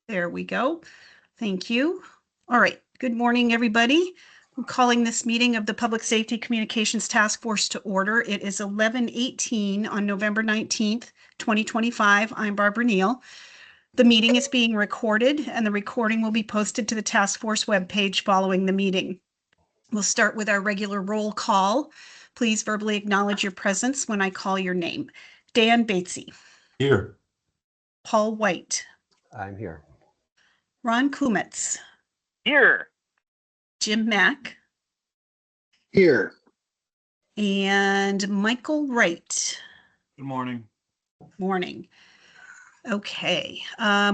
There we go. Thank you. All right. Good morning, everybody. I'm calling this meeting of the Public Safety Communications Task Force to order. It is 11:18 on November 19th, 2025. I'm Barbara Neal. The meeting is being recorded, and the recording will be posted to the task force webpage following the meeting. We'll start with our regular roll call. Please verbally acknowledge your presence when I call your name. Dan Batesy. Here. Paul White. I'm here. Ron Kumitz. Here. Jim Mack. Here. And Michael Wright. Good morning. Morning. Okay.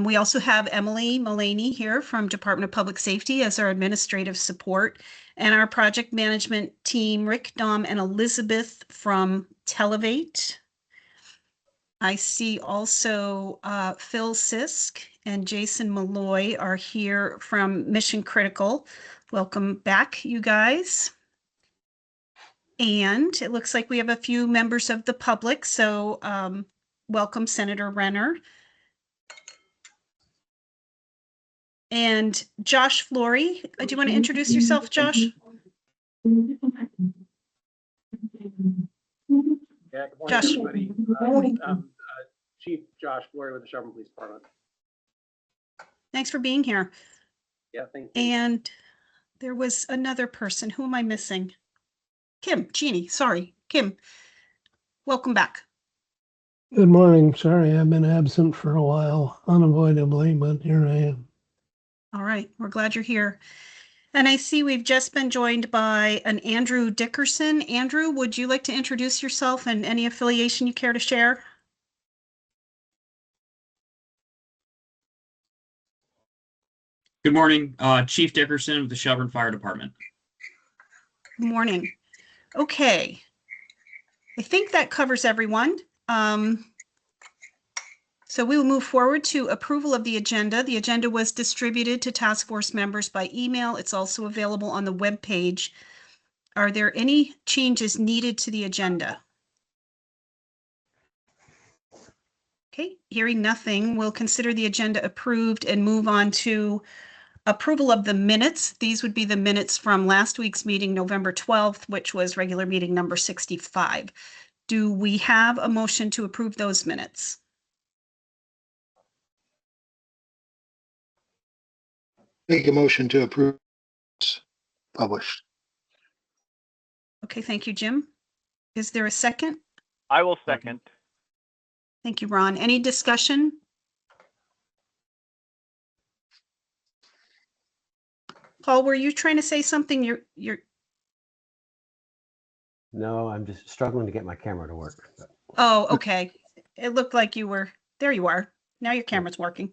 We also have Emily Mullaney here from Department of Public Safety as our administrative support, and our project management team, Rick, Dom, and Elizabeth from Televate. I see also Phil Sisk and Jason Malloy are here from Mission Critical. Welcome back, you guys. And it looks like we have a few members of the public, so welcome, Senator Renner. And Josh Flory. Do you want to introduce yourself, Josh? Yeah, good morning, Josh. everybody. Chief Josh Flory with the Shelburne Police Department. Thanks for being here. Yeah, thank you. And there was another person. Who am I missing? Kim, Jeannie, sorry. Kim, welcome back. Good morning. Sorry, I've been absent for a while, unavoidably, but here I am. All right, we're glad you're here. And I see we've just been joined by an Andrew Dickerson. Andrew, would you like to introduce yourself and any affiliation you care to share? Good morning, Chief Dickerson of the Shelburne Fire Department. Good morning. Okay. I think that covers everyone. So we will move forward to approval of the agenda. The agenda was distributed to task force members by email. It's also available on the web page. Are there any changes needed to the agenda? Okay, hearing nothing, we'll consider the agenda approved and move on to approval of the minutes. These would be the minutes from last week's meeting, November 12th, which was regular meeting number 65. Do we have a motion to approve those minutes? Make a motion to approve. Published. Okay, thank you, Jim. Is there a second? I will second. Thank you, Ron. Any discussion? Paul, were you trying to say something? You're. No, I'm just struggling to get my camera to work. Oh, okay. It looked like you were. There you are. Now your camera's working.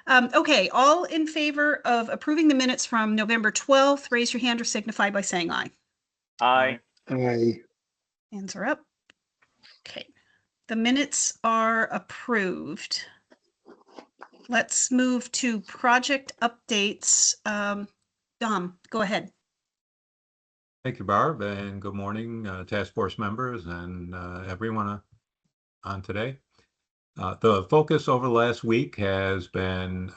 Okay, all in favor of approving the minutes from November 12th, raise your hand or signify by saying aye. Aye. Aye. Hands are up. Okay, the minutes are approved. Let's move to project updates. Dom, go ahead. Thank you, Barb, and good morning, task force members and everyone on today. The focus over the last week has been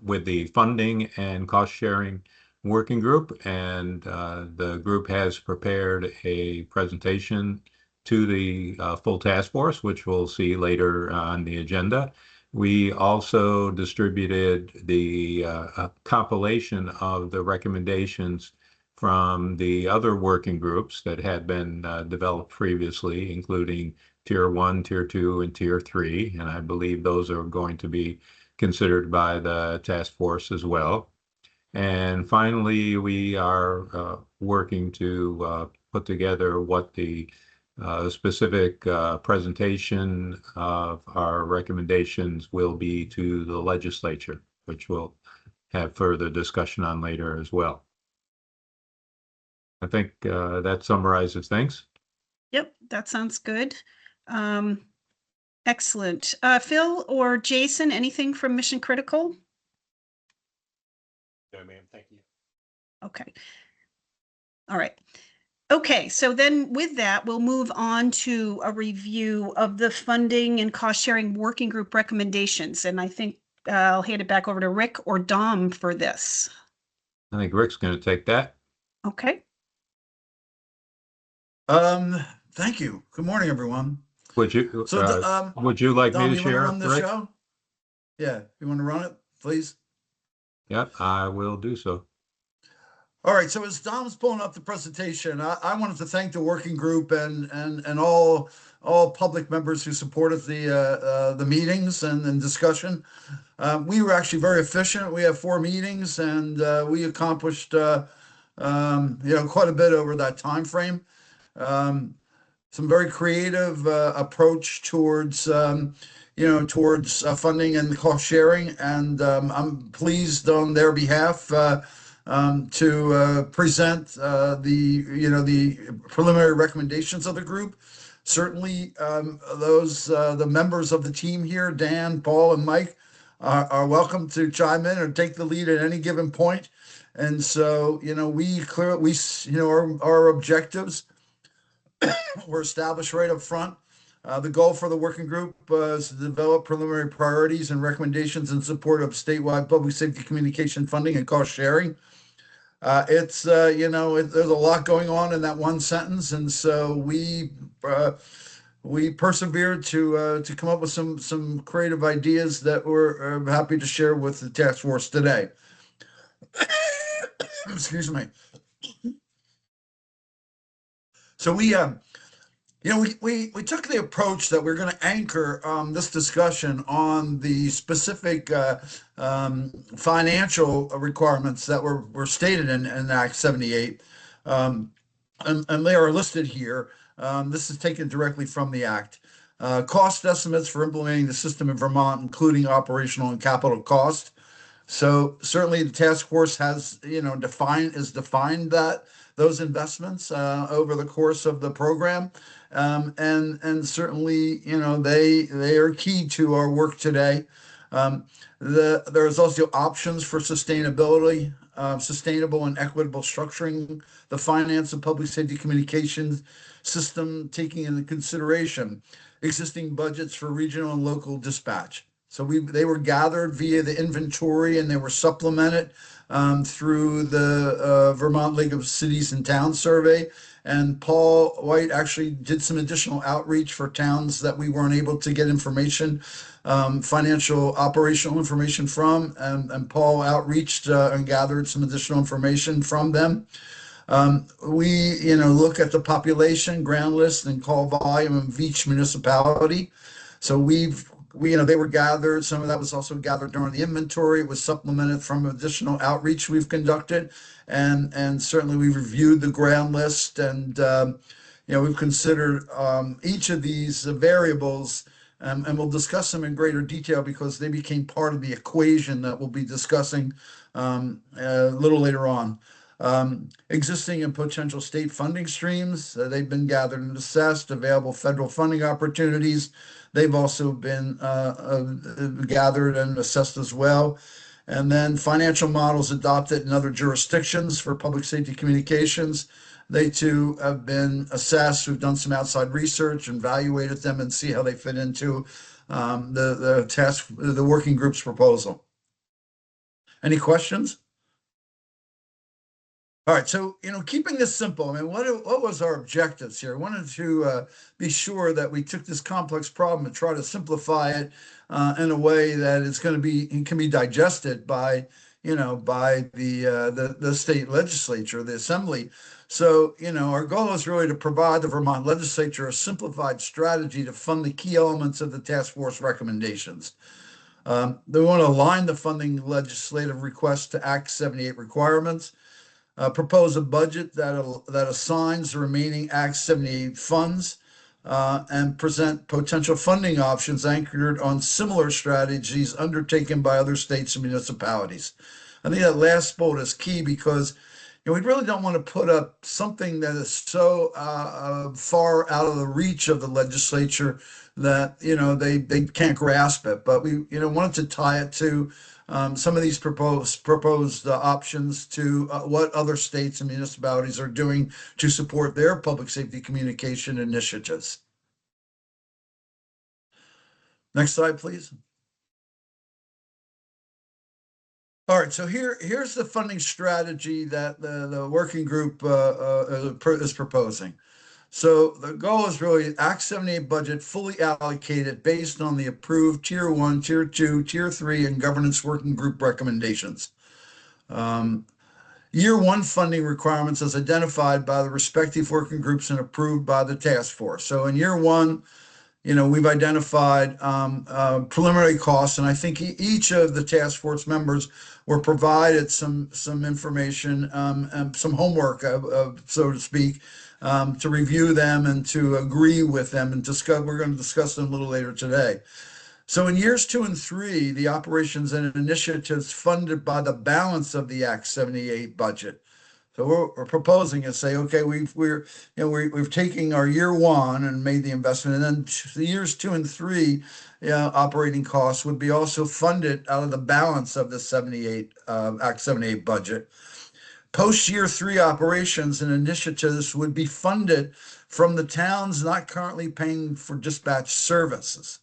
with the funding and cost sharing working group, and the group has prepared a presentation to the full task force, which we'll see later on the agenda. We also distributed the compilation of the recommendations from the other working groups that had been developed previously, including Tier 1, Tier 2, and Tier 3, and I believe those are going to be considered by the task force as well. And finally, we are working to put together what the specific presentation of our recommendations will be to the legislature, which we'll have further discussion on later as well. I think that summarizes things. Yep, that sounds good. Excellent. Phil or Jason, anything from Mission Critical? No, ma'am. Thank you. Okay. All right. Okay, so then with that, we'll move on to a review of the funding and cost sharing working group recommendations. And I think I'll hand it back over to Rick or Dom for this. I think Rick's going to take that. Okay. Thank you. Good morning, everyone. Would you, So, would you like Dom, me to you want to share, run the Rick? show? Yeah, you want to run it, please? Yep, I will do so. All right. So as Dom's pulling up the presentation, I wanted to thank the working group and all public members who supported the meetings and discussion. We were actually very efficient. We have 4 meetings, and we accomplished quite a bit over that time frame. Some very creative approach towards funding and cost sharing, and I'm pleased on their behalf to present the preliminary recommendations of the group. Certainly, the members of the team here, Dan, Paul, and Mike, are welcome to chime in or take the lead at any given point. And so, our objectives were established right up front. The goal for the working group was to develop preliminary priorities and recommendations in support of statewide public safety communication funding and cost sharing. There's a lot going on in that one sentence, and so we persevered to come up with some creative ideas that we're happy to share with the task force today. Excuse me. So we took the approach that we're going to anchor this discussion on the specific financial requirements that were stated in Act 78, and they are listed here. This is taken directly from the Act. Cost estimates for implementing the system in Vermont, including operational and capital cost. So certainly the task force has, defined those investments over the course of the program. And certainly, they are key to our work today. There's also options for sustainability, sustainable and equitable structuring the finance and public safety communications system, taking into consideration existing budgets for regional and local dispatch. So they were gathered via the inventory, and they were supplemented through the Vermont League of Cities and Towns survey. And Paul White actually did some additional outreach for towns that we weren't able to get information, financial operational information from. And Paul outreached and gathered some additional information from them. We look at the population, ground list, and call volume of each municipality. So they were gathered. Some of that was also gathered during the inventory. It was supplemented from additional outreach we've conducted. And certainly we've reviewed the ground list, and we've considered each of these variables, and we'll discuss them in greater detail because they became part of the equation that we'll be discussing a little later on. Existing and potential state funding streams, they've been gathered and assessed. Available federal funding opportunities, they've also been gathered and assessed as well. And then financial models adopted in other jurisdictions for public safety communications, they too have been assessed. We've done some outside research and evaluated them and see how they fit into the working group's proposal. Any questions? All right, so keeping this simple, I mean, what was our objectives here? I wanted to be sure that we took this complex problem and try to simplify it in a way that can be digested by the state legislature, the assembly. So our goal is really to provide the Vermont legislature a simplified strategy to fund the key elements of the task force recommendations. They want to align the funding legislative requests to Act 78 requirements. Propose a budget that assigns the remaining Act 78 funds, and present potential funding options anchored on similar strategies undertaken by other states and municipalities. I think that last bullet is key because we really don't want to put up something that is so far out of the reach of the legislature that they can't grasp it. But we wanted to tie it to some of these proposed options to what other states and municipalities are doing to support their public safety communication initiatives. Next slide, please. All right, so here's the funding strategy that the working group is proposing. So the goal is really Act 78 budget fully allocated based on the approved Tier 1, Tier 2, Tier 3, and governance working group recommendations. Year 1 funding requirements as identified by the respective working groups and approved by the task force. So in year 1, we've identified preliminary costs, and I think each of the task force members were provided some information, and some homework, so to speak, to review them and to agree with them and discuss. We're going to discuss them a little later today. So in years 2 and 3, the operations and initiatives funded by the balance of the Act 78 budget. So we're proposing is say, okay, we've taken our year 1 and made the investment, and then the years 2 and 3 operating costs would be also funded out of the balance of the Act 78 budget. Post year 3 operations and initiatives would be funded from the towns not currently paying for dispatch services.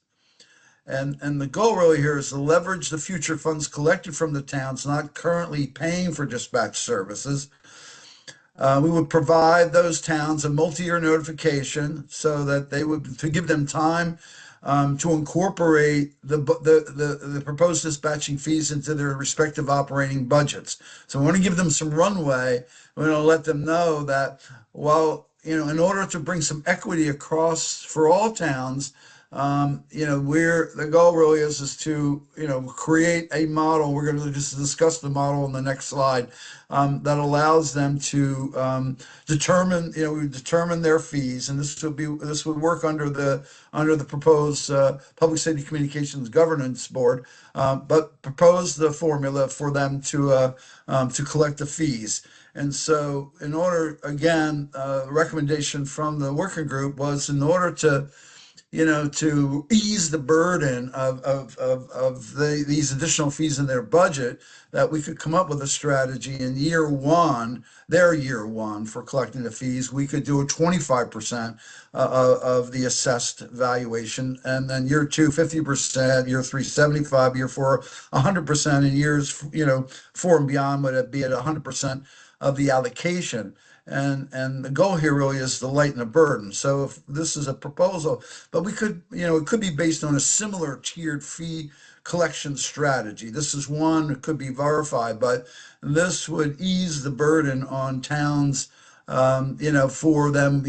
And the goal really here is to leverage the future funds collected from the towns not currently paying for dispatch services. We would provide those towns a multi-year notification so that to give them time to incorporate the proposed dispatching fees into their respective operating budgets. So we want to give them some runway. We're going to let them know that while, in order to bring some equity across for all towns, the goal really is to, create a model. We're going to just discuss the model in the next slide, that allows them to determine their fees, and this would work under the proposed Public Safety Communications Governance Board, but propose the formula for them to collect the fees. And so, in order, again, the recommendation from the working group was in order to ease the burden of these additional fees in their budget, that we could come up with a strategy in year 1, their year 1 for collecting the fees. We could do a 25% of the assessed valuation, and then year 2, 50%, year 3, 75%, year 4, 100%, and years 4 and beyond would be at 100% of the allocation. And the goal here really is to lighten the burden. So if this is a proposal, but we could, it could be based on a similar tiered fee collection strategy. This is one that could be verified, but this would ease the burden on towns, for them,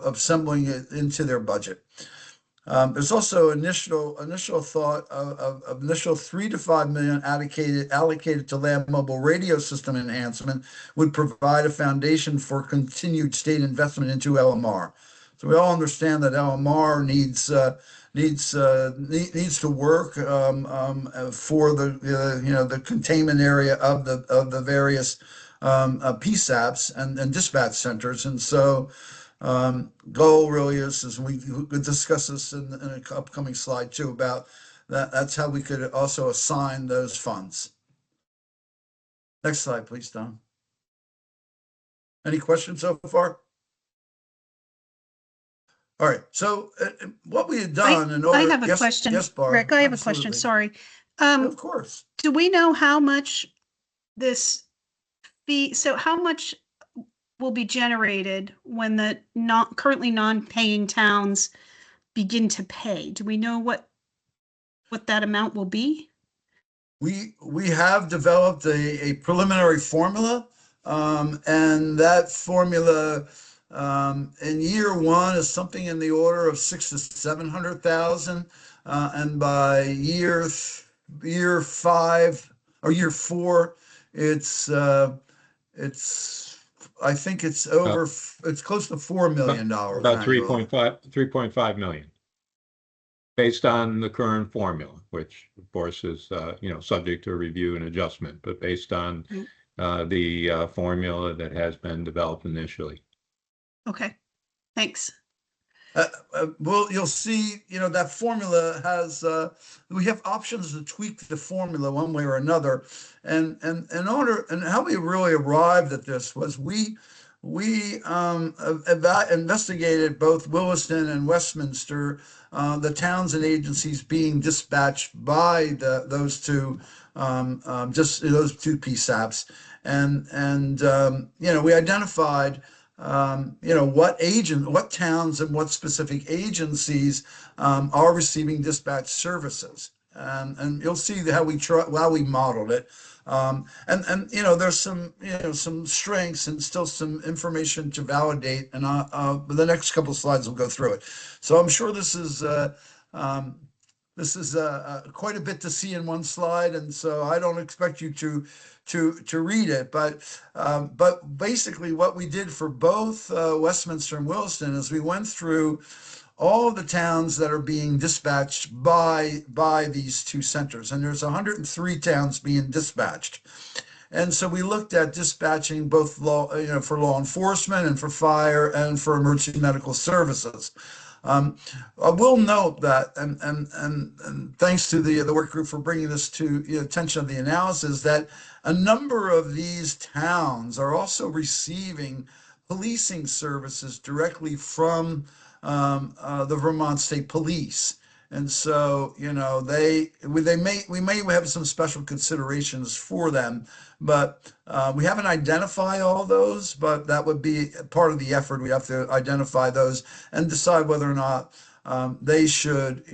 assembling it into their budget. There's also initial thought of initial $3 to $5 million allocated to land mobile radio system enhancement would provide a foundation for continued state investment into LMR. So we all understand that LMR needs to work for the containment area of the various PSAPs and dispatch centers, and so. Goal really is we could discuss this in an upcoming slide too about that. That's how we could also assign those funds. Next slide, please, Don. Any questions so far? All right. So what we had done in order. I have a question. Yes, Barb. Rick, I have Absolutely. a question. Sorry. Of course. Do we know how much this fee? So how much will be generated when the currently non-paying towns begin to pay? Do we know what that amount will be? We have developed a preliminary formula, and that formula in year 1 is something in the order of 600,000 to 700,000, and by year 5 or year 4, I think it's over. It's close to $4 million. About 3.5 million, based on the current formula, which of course is subject to review and adjustment, but based on the formula that has been developed initially. Okay, thanks. Well, you'll see, that formula has, we have options to tweak the formula one way or another. And how we really arrived at this was we we investigated both Williston and Westminster, the towns and agencies being dispatched by those two, just those two PSAPs, and we identified what towns and what specific agencies are receiving dispatch services. And you'll see how we modeled it. And there's some strengths and still some information to validate. And the next couple of slides will go through it. So I'm sure this is quite a bit to see in one slide, and so I don't expect you to read it. But basically, what we did for both Westminster and Williston is we went through all of the towns that are being dispatched by these two centers, and there's 103 towns being dispatched. And so we looked at dispatching both for law enforcement and for fire and for emergency medical services. I will note that, and thanks to the work group for bringing this to attention of the analysis, that a number of these towns are also receiving policing services directly from the Vermont State Police. And so, we may have some special considerations for them, but we haven't identified all those, but that would be part of the effort. We have to identify those and decide whether or not they should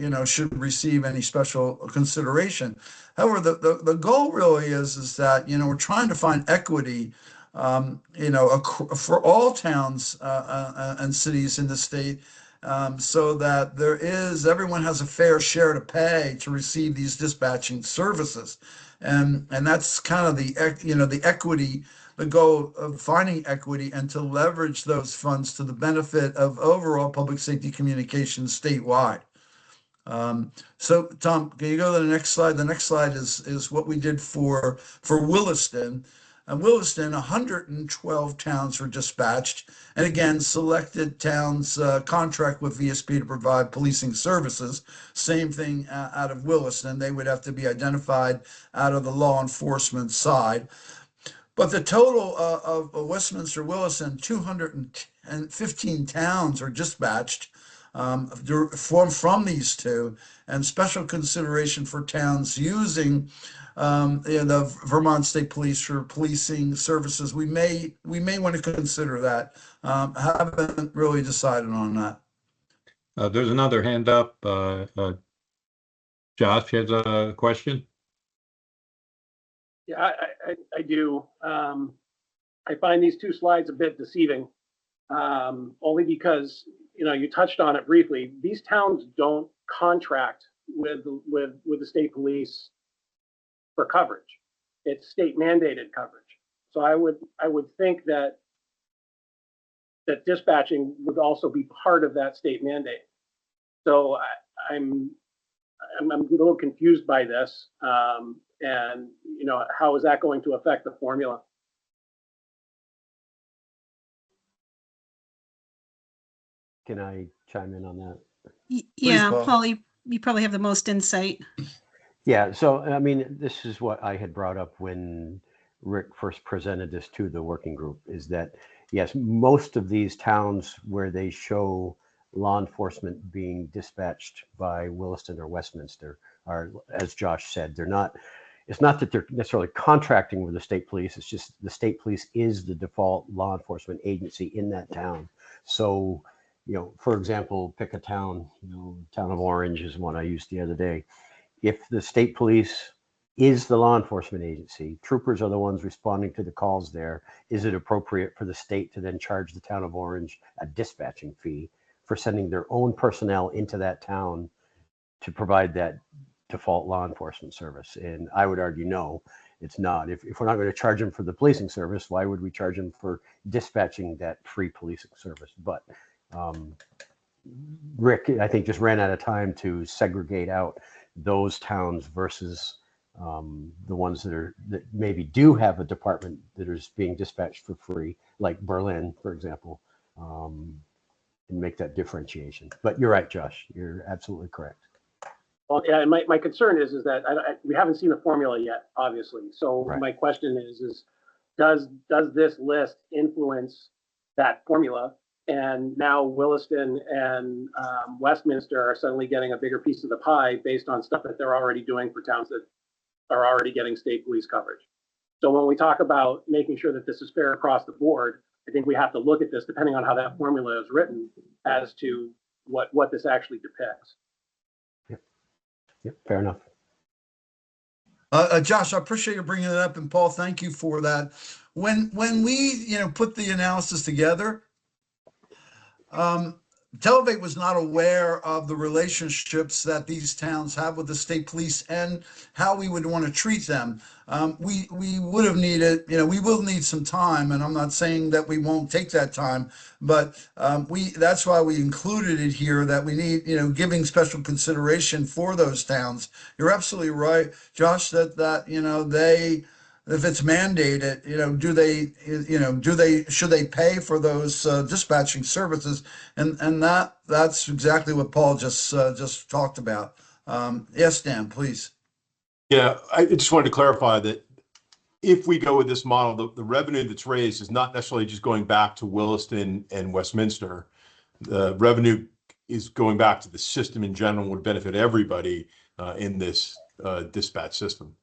receive any special consideration. However, the goal really is that, we're trying to find equity, for all towns and cities in the state, so that everyone has a fair share to pay to receive these dispatching services. And that's kind of the equity, the goal of finding equity and to leverage those funds to the benefit of overall public safety communications statewide. So Tom, can you go to the next slide? The next slide is what we did for Williston. And Williston, 112 towns were dispatched. And again, selected towns contract with VSP to provide policing services. Same thing out of Williston. They would have to be identified out of the law enforcement side. But the total of Westminster, Williston, 215 towns are dispatched from these two, and special consideration for towns using the Vermont State Police for policing services. We may want to consider that. Haven't really decided on that. There's another hand up. Josh has a question. Yeah, I do. I find these two slides a bit deceiving, only because, you touched on it briefly. These towns don't contract with the state police for coverage. It's state mandated coverage. So I would think that dispatching would also be part of that state mandate. So I'm a little confused by this, and how is that going to affect the formula? Can I chime in on that? Yeah, Paul. Paul, you probably have the most insight. Yeah, so I mean, this is what I had brought up when Rick first presented this to the working group, is that, yes, most of these towns where they show law enforcement being dispatched by Williston or Westminster are, as Josh said, it's not that they're necessarily contracting with the state police, it's just the state police is the default law enforcement agency in that town. So, for example, pick a town, town of Orange is one I used the other day. If the state police is the law enforcement agency, troopers are the ones responding to the calls there, is it appropriate for the state to then charge the town of Orange a dispatching fee for sending their own personnel into that town to provide that default law enforcement service? And I would argue, no, it's not. If we're not going to charge them for the policing service, why would we charge them for dispatching that free policing service? But Rick, I think, just ran out of time to segregate out those towns versus the ones that maybe do have a department that is being dispatched for free, like Berlin, for example, and make that differentiation. But you're right, Josh. You're absolutely correct. Well, yeah, and my concern is that we haven't seen the formula yet, obviously. So Right. My question is does this list influence that formula. And now Williston and Westminster are suddenly getting a bigger piece of the pie based on stuff that they're already doing for towns that are already getting state police coverage. So when we talk about making sure that this is fair across the board, I think we have to look at this, depending on how that formula is written, as to what this actually depicts. Yep, fair enough. Josh, I appreciate you bringing it up, and Paul, thank you for that. When we put the analysis together, Televate was not aware of the relationships that these towns have with the state police and how we would want to treat them. We would have needed, we will need some time, and I'm not saying that we won't take that time, but that's why we included it here, that we need, giving special consideration for those towns. You're absolutely right, Josh, that they, if it's mandated, should they pay for those dispatching services? And that's exactly what Paul just talked about. Yes, Dan, please. Yeah, I just wanted to clarify that if we go with this model, the revenue that's raised is not necessarily just going back to Williston and Westminster. The revenue is going back to the system in general, would benefit everybody in this dispatch system.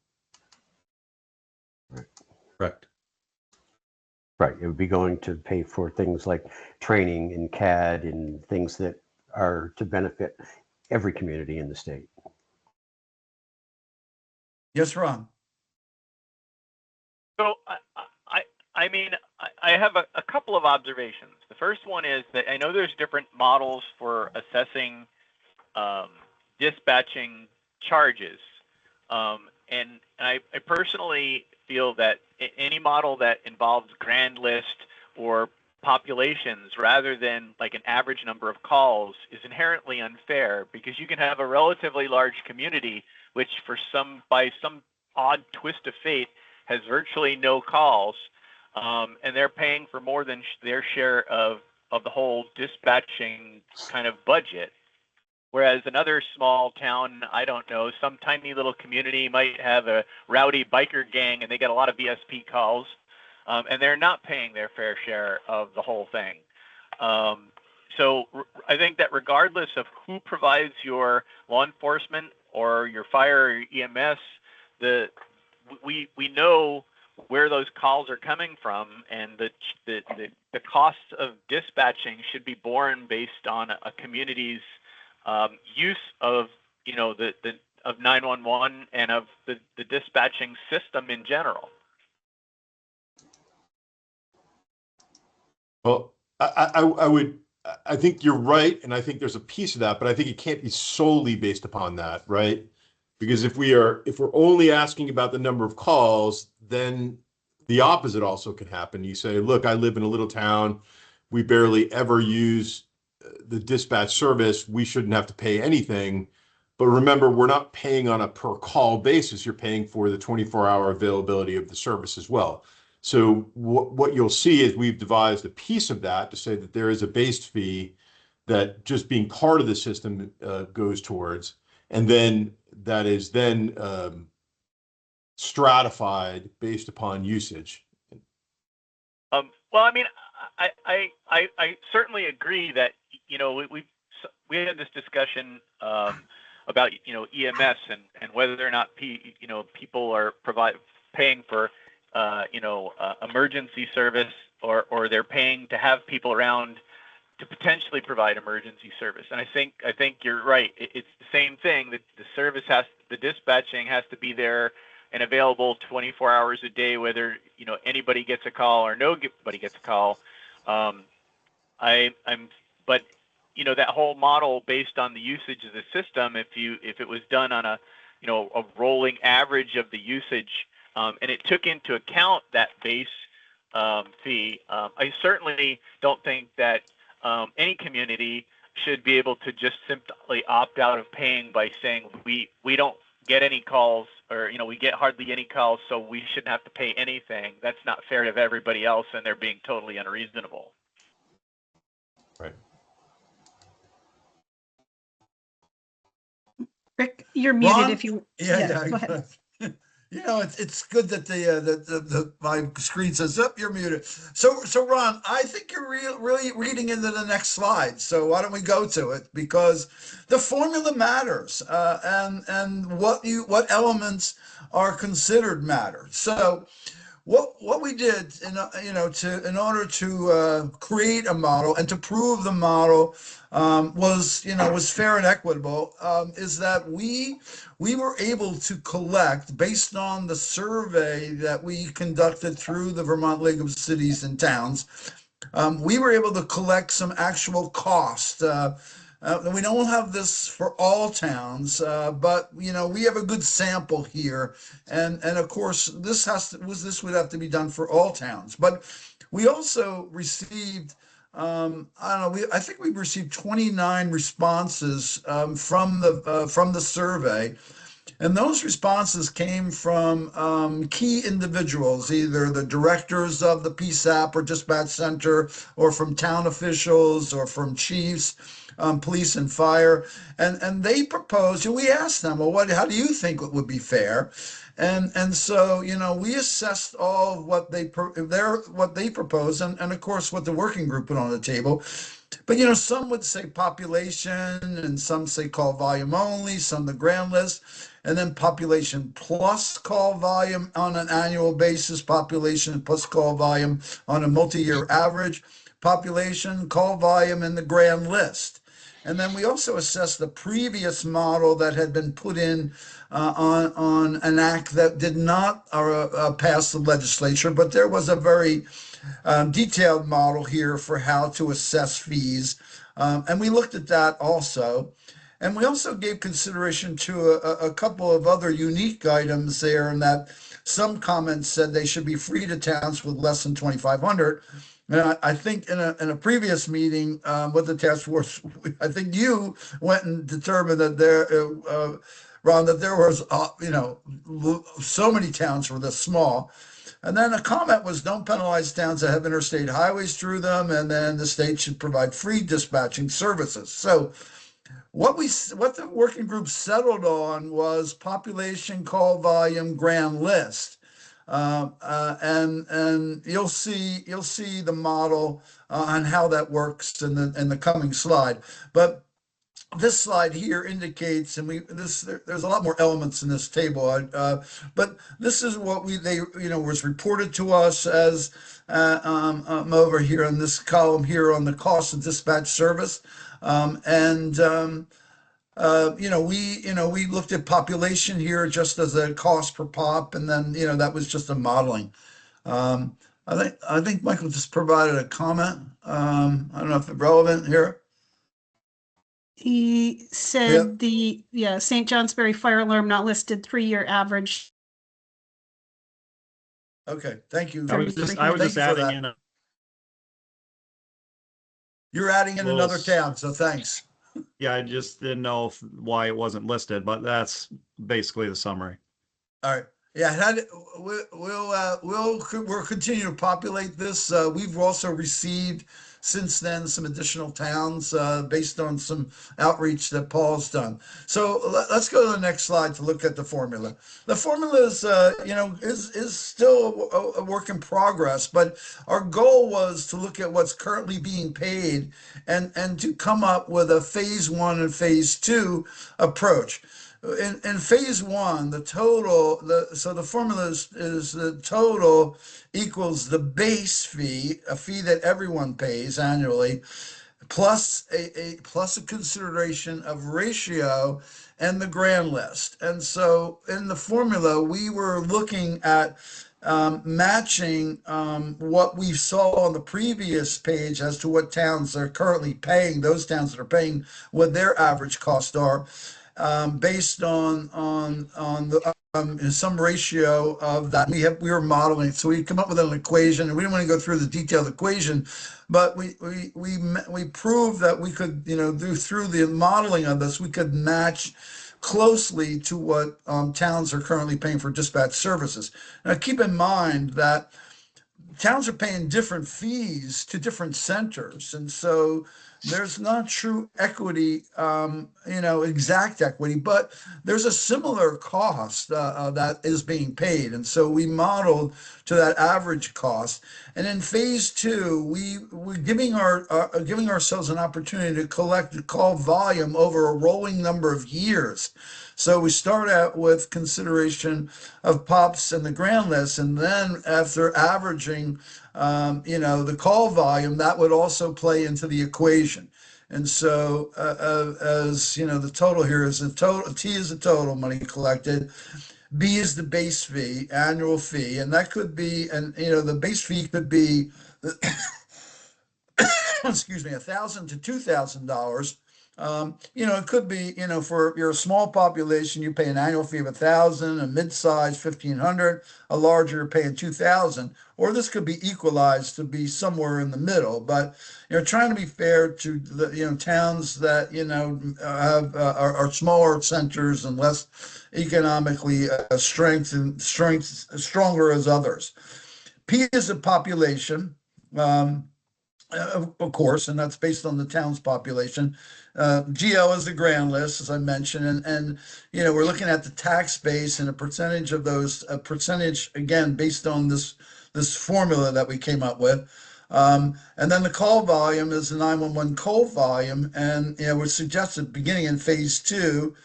Correct. Right. It would be going to pay for things like training and CAD and things that are to benefit every community in the state. Yes, Ron. So I mean, I have a couple of observations. The first one is that I know there's different models for assessing dispatching charges. And I personally feel that any model that involves grand list or populations rather than like an average number of calls is inherently unfair, because you can have a relatively large community which by some odd twist of fate has virtually no calls, and they're paying for more than their share of the whole dispatching kind of budget. Whereas another small town, I don't know, some tiny little community might have a rowdy biker gang and they get a lot of VSP calls, and they're not paying their fair share of the whole thing. So I think that regardless of who provides your law enforcement or your fire or EMS, we know where those calls are coming from, and the costs of dispatching should be borne based on a community's use of of 911 and of the dispatching system in general. Well, I think you're right, and I think there's a piece of that, but I think it can't be solely based upon that, right? Because if we're only asking about the number of calls, then the opposite also can happen. You say, look, I live in a little town, we barely ever use the dispatch service, we shouldn't have to pay anything. But remember, we're not paying on a per call basis. You're paying for the 24-hour availability of the service as well. So what you'll see is we've devised a piece of that to say that there is a base fee that just being part of the system goes towards, and then that is then stratified based upon usage. Well, I mean, I certainly agree that we had this discussion about EMS and whether or not people are paying for emergency service, or they're paying to have people around to potentially provide emergency service. And I think you're right. It's the same thing. That the dispatching has to be there and available 24 hours a day, whether anybody gets a call or nobody gets a call. But that whole model based on the usage of the system, if it was done on a rolling average of the usage, and it took into account that base fee, I certainly don't think that any community should be able to just simply opt out of paying by saying we don't get any calls, or we get hardly any calls, so we shouldn't have to pay anything. That's not fair to everybody else, and they're being totally unreasonable. Right. Rick, you're muted Ron? if you. Yeah. Go ahead. It's good that my screen says, "Up, you're muted." So Ron, I think you're really reading into the next slide. So why don't we go to it? Because the formula matters, and what elements are considered matter. So what we did in order to create a model and to prove the model was fair and equitable, is that we were able to collect, based on the survey that we conducted through the Vermont League of Cities and Towns. We were able to collect some actual cost. We don't have this for all towns, but we have a good sample here, and of course this would have to be done for all towns. But we also received, I don't know, I think we received 29 responses from the survey. And those responses came from key individuals, either the directors of the PSAP or dispatch center, or from town officials, or from chiefs, police and fire. And they proposed, and we asked them, well, how do you think it would be fair? And so, we assessed all of what they proposed, and of course what the working group put on the table. But some would say population, and some say call volume only, some the grand list, and then population plus call volume on an annual basis, population plus call volume on a multi-year average, population, call volume, and the grand list. And then we also assessed the previous model that had been put in on an act that did not pass the legislature, but there was a very detailed model here for how to assess fees. And we looked at that also. And we also gave consideration to a couple of other unique items there, in that some comments said they should be free to towns with less than 2,500. And I think in a previous meeting with the task force, I think you went and determined that Ron, that there was, so many towns were this small. And then a comment was, don't penalize towns that have interstate highways through them, and then the state should provide free dispatching services. So what the working group settled on was population, call volume, grand list. And you'll see the model on how that works in the coming slide. But this slide here indicates, and there's a lot more elements in this table, but this is what was reported to us as over here in this column here on the cost of dispatch service. We looked at population here just as a cost per pop, and then that was just a modeling. I think Michael just provided a comment. I don't know if it's relevant here. He said St. Johnsbury fire alarm not listed 3-year average. Okay, thank you. I was just adding in. You're adding in another town, so thanks. Yeah, I just didn't know why it wasn't listed, but that's basically the summary. All right. Yeah, we'll continue to populate this. We've also received since then some additional towns based on some outreach that Paul's done. So let's go to the next slide to look at the formula. The formula is still a work in progress, but our goal was to look at what's currently being paid and to come up with a phase 1 and phase 2 approach. In phase 1, the formula is the total equals the base fee, a fee that everyone pays annually, plus a consideration of ratio and the grand list. And so in the formula, we were looking at matching what we saw on the previous page as to what towns are currently paying, those towns that are paying what their average costs are. Based on some ratio of that. We were modeling, so we come up with an equation, and we didn't want to go through the detailed equation, but we proved that we could, through the modeling of this, we could match closely to what towns are currently paying for dispatch services. Now, keep in mind that towns are paying different fees to different centers, and so there's not true equity, exact equity, but there's a similar cost that is being paid. And so we modeled to that average cost. And in phase two, we're giving giving ourselves an opportunity to collect call volume over a rolling number of years. So we start out with consideration of POPs and the grand list, and then after averaging, the call volume, that would also play into the equation. And so, as you know, the total here is the total. T is the total money collected. B is the base fee, annual fee, and that could be, the base fee could be, excuse me, $1,000 to $2,000. It could be, for you're a small population, you pay an annual fee of 1,000, a mid-size 1,500, a larger you're paying 2,000, or this could be equalized to be somewhere in the middle. But trying to be fair to the towns that have are smaller centers and less economically stronger as others. P is the population. Of course, and that's based on the town's population. GL is the grand list, as I mentioned, and we're looking at the tax base and a percentage of those, a percentage again based on this formula that we came up with. And then the call volume is the 911 call volume, and we suggested beginning in phase two.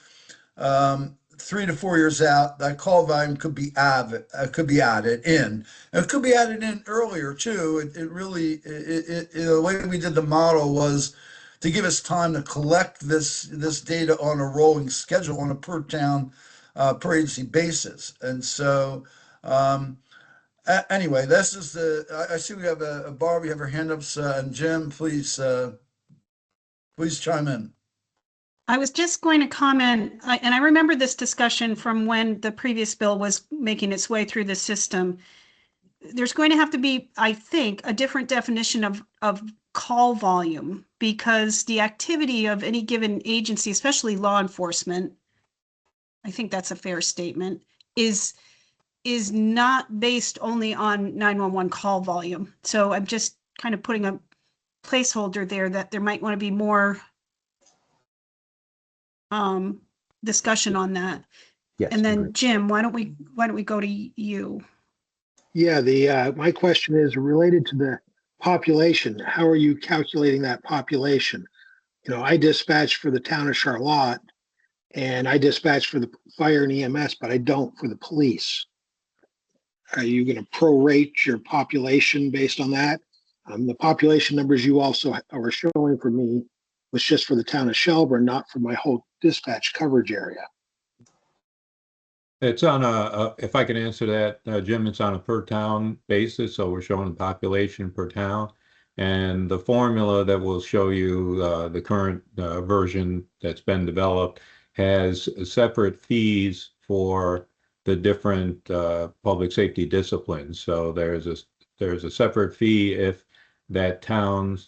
3 to 4 years out, that call volume could be added in. And it could be added in earlier too. The way we did the model was to give us time to collect this data on a rolling schedule on a per town, per agency basis. And so, anyway, this is I see we have a Barb, you have her hand up, and Jim, please chime in. I was just going to comment, and I remember this discussion from when the previous bill was making its way through the system. There's going to have to be, I think, a different definition of call volume, because the activity of any given agency, especially law enforcement, I think that's a fair statement, is not based only on 911 call volume. So I'm just kind of putting a placeholder there that there might want to be more discussion on that. Yes. And then agreed. Jim, why don't we go to you? Yeah, my question is related to the population. How are you calculating that population? I dispatch for the town of Charlotte, and I dispatch for the fire and EMS, but I don't for the police. Are you going to prorate your population based on that? The population numbers you also were showing for me was just for the town of Shelburne, not for my whole dispatch coverage area. It's on if I can answer that, Jim, it's on a per town basis. So we're showing population per town. And the formula that will show you the current version that's been developed has separate fees for the different public safety disciplines. So there's a separate fee if that town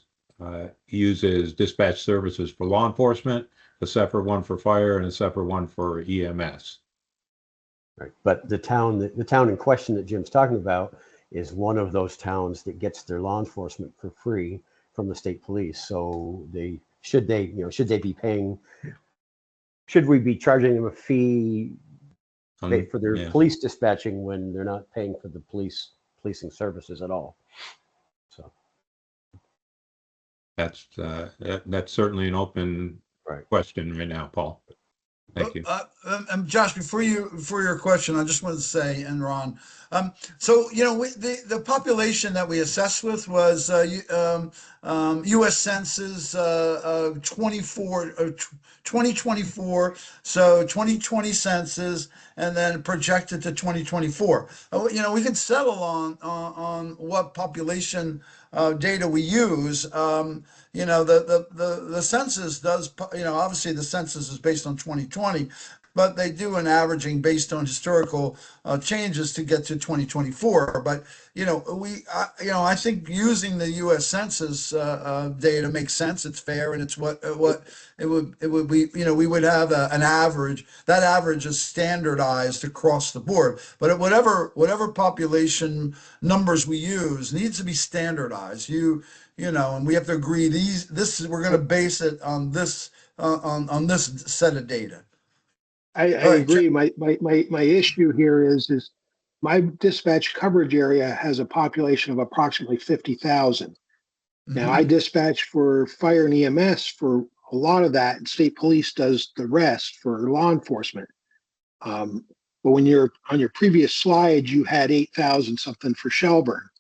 uses dispatch services for law enforcement, a separate one for fire, and a separate one for EMS. Right. But the town in question that Jim's talking about is one of those towns that gets their law enforcement for free from the state police. So should we be charging them a fee for their police dispatching when they're not paying for the policing services at all? So that's certainly an open question right now, Paul. Thank you. Josh, for your question, I just wanted to say, and Ron, so the population that we assessed with was U.S. Census 2024, so 2020 census, and then projected to 2024. We can settle on what population data we use. The census does, obviously the census is based on 2020, but they do an averaging based on historical changes to get to 2024. But I think using the U.S. Census data makes sense. It's fair, and it's what it would be. We would have an average. That average is standardized across the board. But at whatever population numbers we use needs to be standardized. And we have to agree we're going to base it on this on this set of data. I All right, agree. My issue here is my dispatch coverage area has a population of approximately 50,000. Now, I dispatch for fire and EMS for a lot of that, and state police does the rest for law enforcement. But when you're on your previous slide, you had 8,000 something for Shelburne.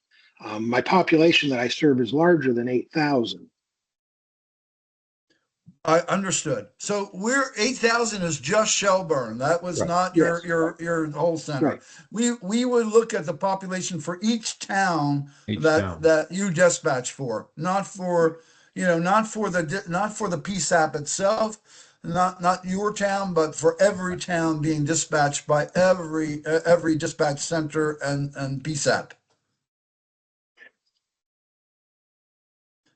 My population that I serve is larger than 8,000. I understood. So 8,000 is just Shelburne. That was Right. not Yes. your whole center. Right. We would look at the population for each town Each that town. that you dispatch for, not for the PSAP itself, not your town, but for every town being dispatched by every dispatch center and PSAP.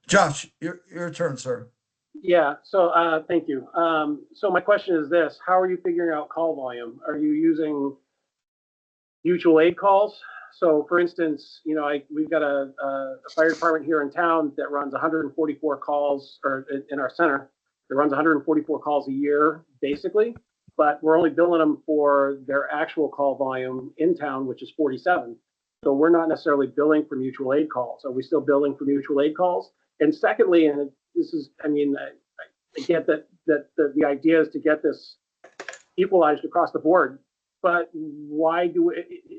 Josh, your turn, sir. Yeah, so thank you. So my question is this: how are you figuring out call volume? Are you using mutual aid calls? So, for instance, we've got a fire department here in town that runs 144 calls, or in our center, that runs 144 calls a year, basically. But we're only billing them for their actual call volume in town, which is 47. So we're not necessarily billing for mutual aid calls. Are we still billing for mutual aid calls? And secondly, and this is, I get that the idea is to get this equalized across the board, but why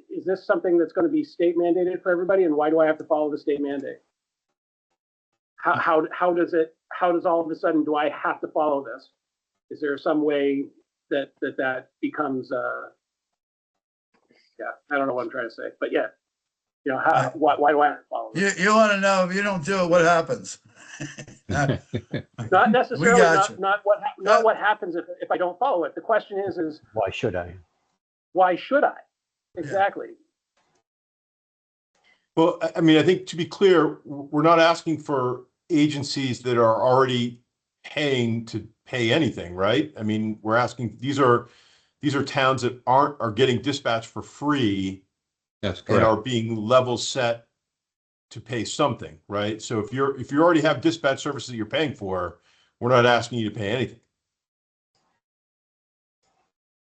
is this something that's going to be state mandated for everybody, and why do I have to follow the state mandate? How does all of a sudden do I have to follow this? Is there some way that becomes I don't know what I'm trying to say, but why do I have to follow this? You want to know if you don't do it, what happens? Not necessarily not what happens if I don't follow it. The question is Why should I? why should I? Exactly. Well, I think to be clear, we're not asking for agencies that are already paying to pay anything, right? We're asking, these are towns that are getting dispatched for free. That's and correct. are being level set to pay something, right? So if you already have dispatch services that you're paying for, we're not asking you to pay anything.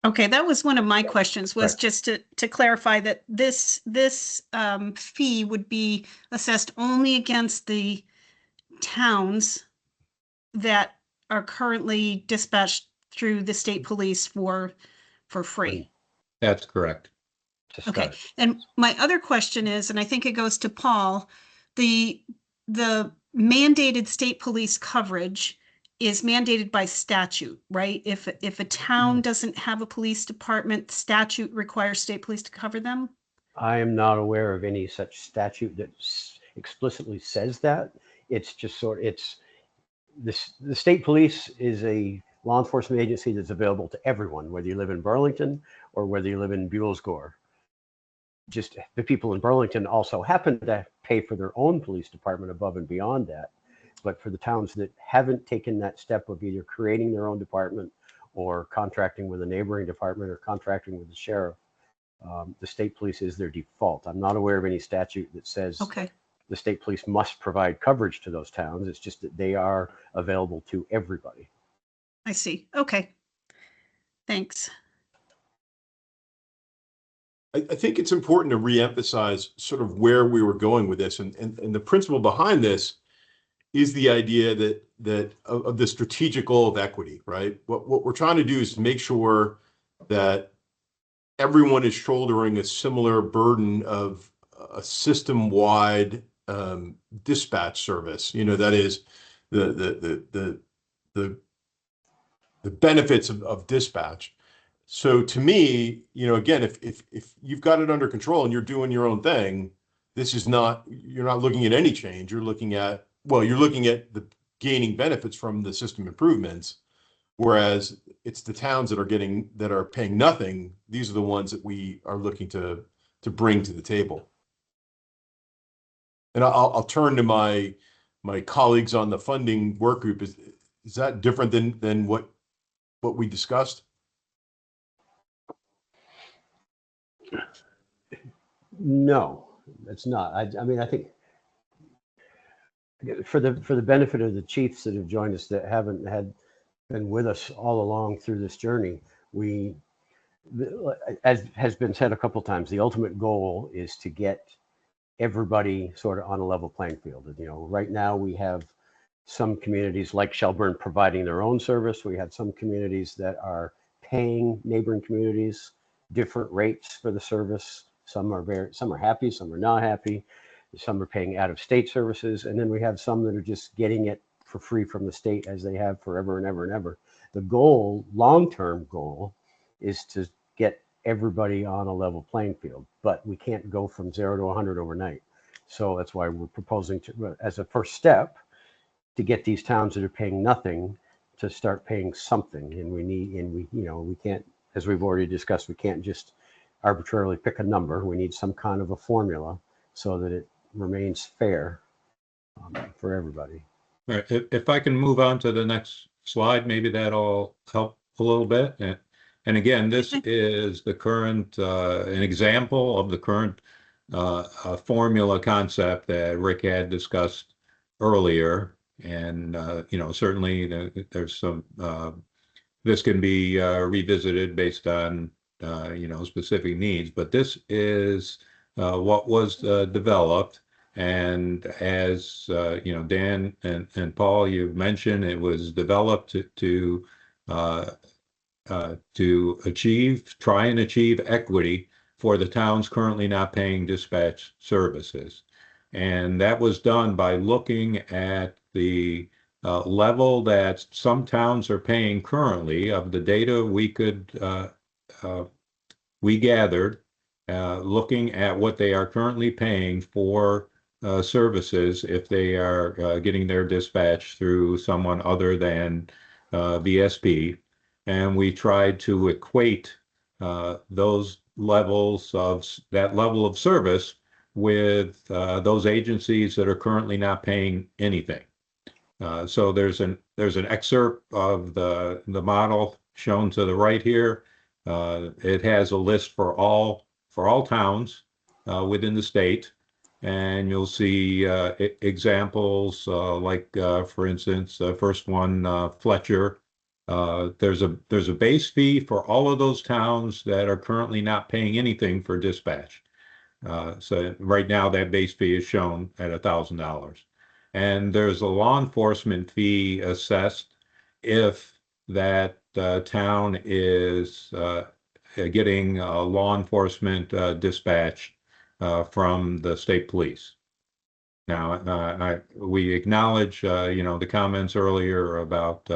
Okay, that was one of my questions, was Right. just to clarify that this fee would be assessed only against the towns that are currently dispatched through the state police for free. That's correct. To Okay, start. and my other question is, and I think it goes to Paul, the mandated state police coverage is mandated by statute, right? If a town doesn't have a police department, statute requires state police to cover them? I am not aware of any such statute that explicitly says that. It's just the state police is a law enforcement agency that's available to everyone, whether you live in Burlington or whether you live in Buell's Gore. Just the people in Burlington also happen to pay for their own police department above and beyond that. But for the towns that haven't taken that step of either creating their own department or contracting with a neighboring department or contracting with the sheriff, the state police is their default. I'm not aware of any statute that says Okay, the state police must provide coverage to those towns. It's just that they are available to everybody. I see. Okay. Thanks. I think it's important to reemphasize sort of where we were going with this, and the principle behind this is the idea that of the strategic goal of equity, right? What we're trying to do is make sure that everyone is shouldering a similar burden of a system-wide dispatch service. That is the benefits of dispatch. So to me, again, if you've got it under control and you're doing your own thing, you're not looking at any change. You're looking at the gaining benefits from the system improvements, Whereas it's the towns that are paying nothing. These are the ones that we are looking to bring to the table. And I'll turn to my colleagues on the funding work group. Is that different than what we discussed? No, it's not. I mean, I think for the benefit of the chiefs that have joined us that haven't been with us all along through this journey, as has been said a couple times, the ultimate goal is to get everybody sort of on a level playing field. You know, right now we have some communities like Shelburne providing their own service. We have some communities that are paying neighboring communities different rates for the service. Some are happy, some are not happy. Some are paying out of state services. And then we have some that are just getting it for free from the state as they have forever and ever and ever. The goal, long-term goal, is to get everybody on a level playing field, but we can't go from 0 to 100 overnight. So that's why we're proposing to, as a first step, to get these towns that are paying nothing to start paying something. And we can't, as we've already discussed, we can't just arbitrarily pick a number. We need some kind of a formula so that it remains fair for everybody. All right, if I can move on to the next slide, maybe that'll help a little bit. And again, this is the current, an example of the current formula concept that Rick had discussed earlier. And, certainly there's some, this can be revisited based on, specific needs, but this is what was developed. And as, Dan and Paul, you've mentioned, it was developed to try and achieve equity for the towns currently not paying dispatch services. And that was done by looking at the level that some towns are paying currently of the data we gathered, looking at what they are currently paying for services if they are getting their dispatch through someone other than VSP. And we tried to equate those levels of that level of service with those agencies that are currently not paying anything. So there's an excerpt of the model shown to the right here. It has a list for all towns within the state, and you'll see examples like, for instance, first one, Fletcher. There's a base fee for all of those towns that are currently not paying anything for dispatch. So right now that base fee is shown at $1,000. And there's a law enforcement fee assessed if that town is getting law enforcement dispatch from the state police. Now, we acknowledge, the comments earlier about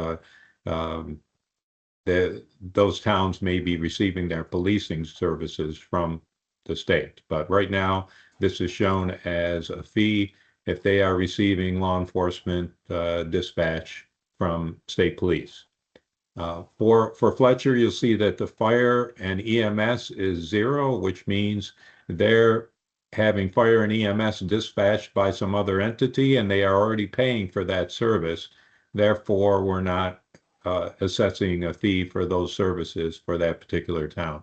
those towns may be receiving their policing services from the state. But right now, this is shown as a fee if they are receiving law enforcement dispatch from state police. For Fletcher, you'll see that the fire and EMS is 0, which means they're having fire and EMS dispatched by some other entity, and they are already paying for that service. Therefore, we're not assessing a fee for those services for that particular town.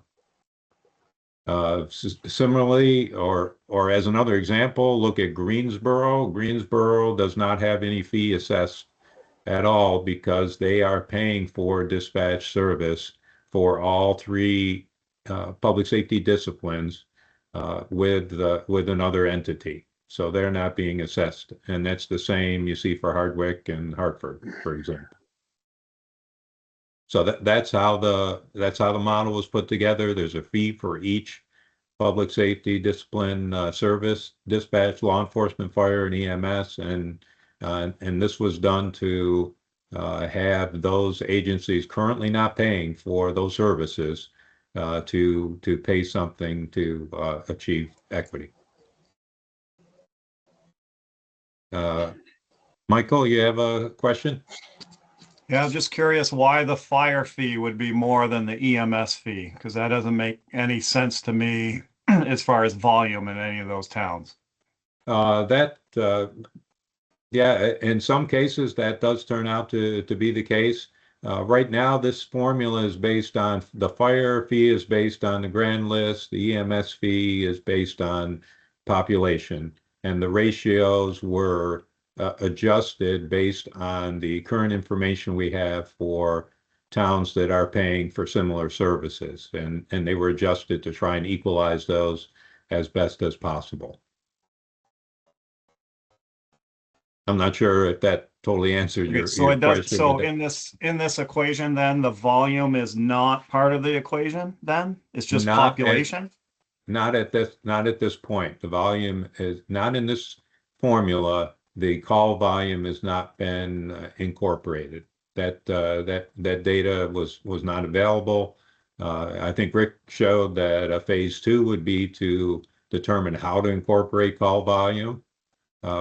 Similarly, or as another example, look at Greensboro. Greensboro does not have any fee assessed at all because they are paying for dispatch service for all 3 public safety disciplines with another entity. So they're not being assessed. And that's the same you see for Hardwick and Hartford, for example. So that's how the model was put together. There's a fee for each public safety discipline service, dispatch, law enforcement, fire, and EMS, and this was done to have those agencies currently not paying for those services to pay something to achieve equity. Michael, you have a question? Yeah, I'm just curious why the fire fee would be more than the EMS fee, because that doesn't make any sense to me as far as volume in any of those towns. Yeah, in some cases, that does turn out to be the case. Right now, this formula is based on, the fire fee is based on the grand list, the EMS fee is based on population, and the ratios were adjusted based on the current information we have for towns that are paying for similar services, and they were adjusted to try and equalize those as best as possible. I'm not sure if that totally answers Okay, your so it does, question. so in this equation, then the volume is not part of the equation, then? It's just Not at, population? not at this point. The volume is not in this formula. The call volume has not been incorporated. That data was not available. I think Rick showed that a phase 2 would be to determine how to incorporate call volume.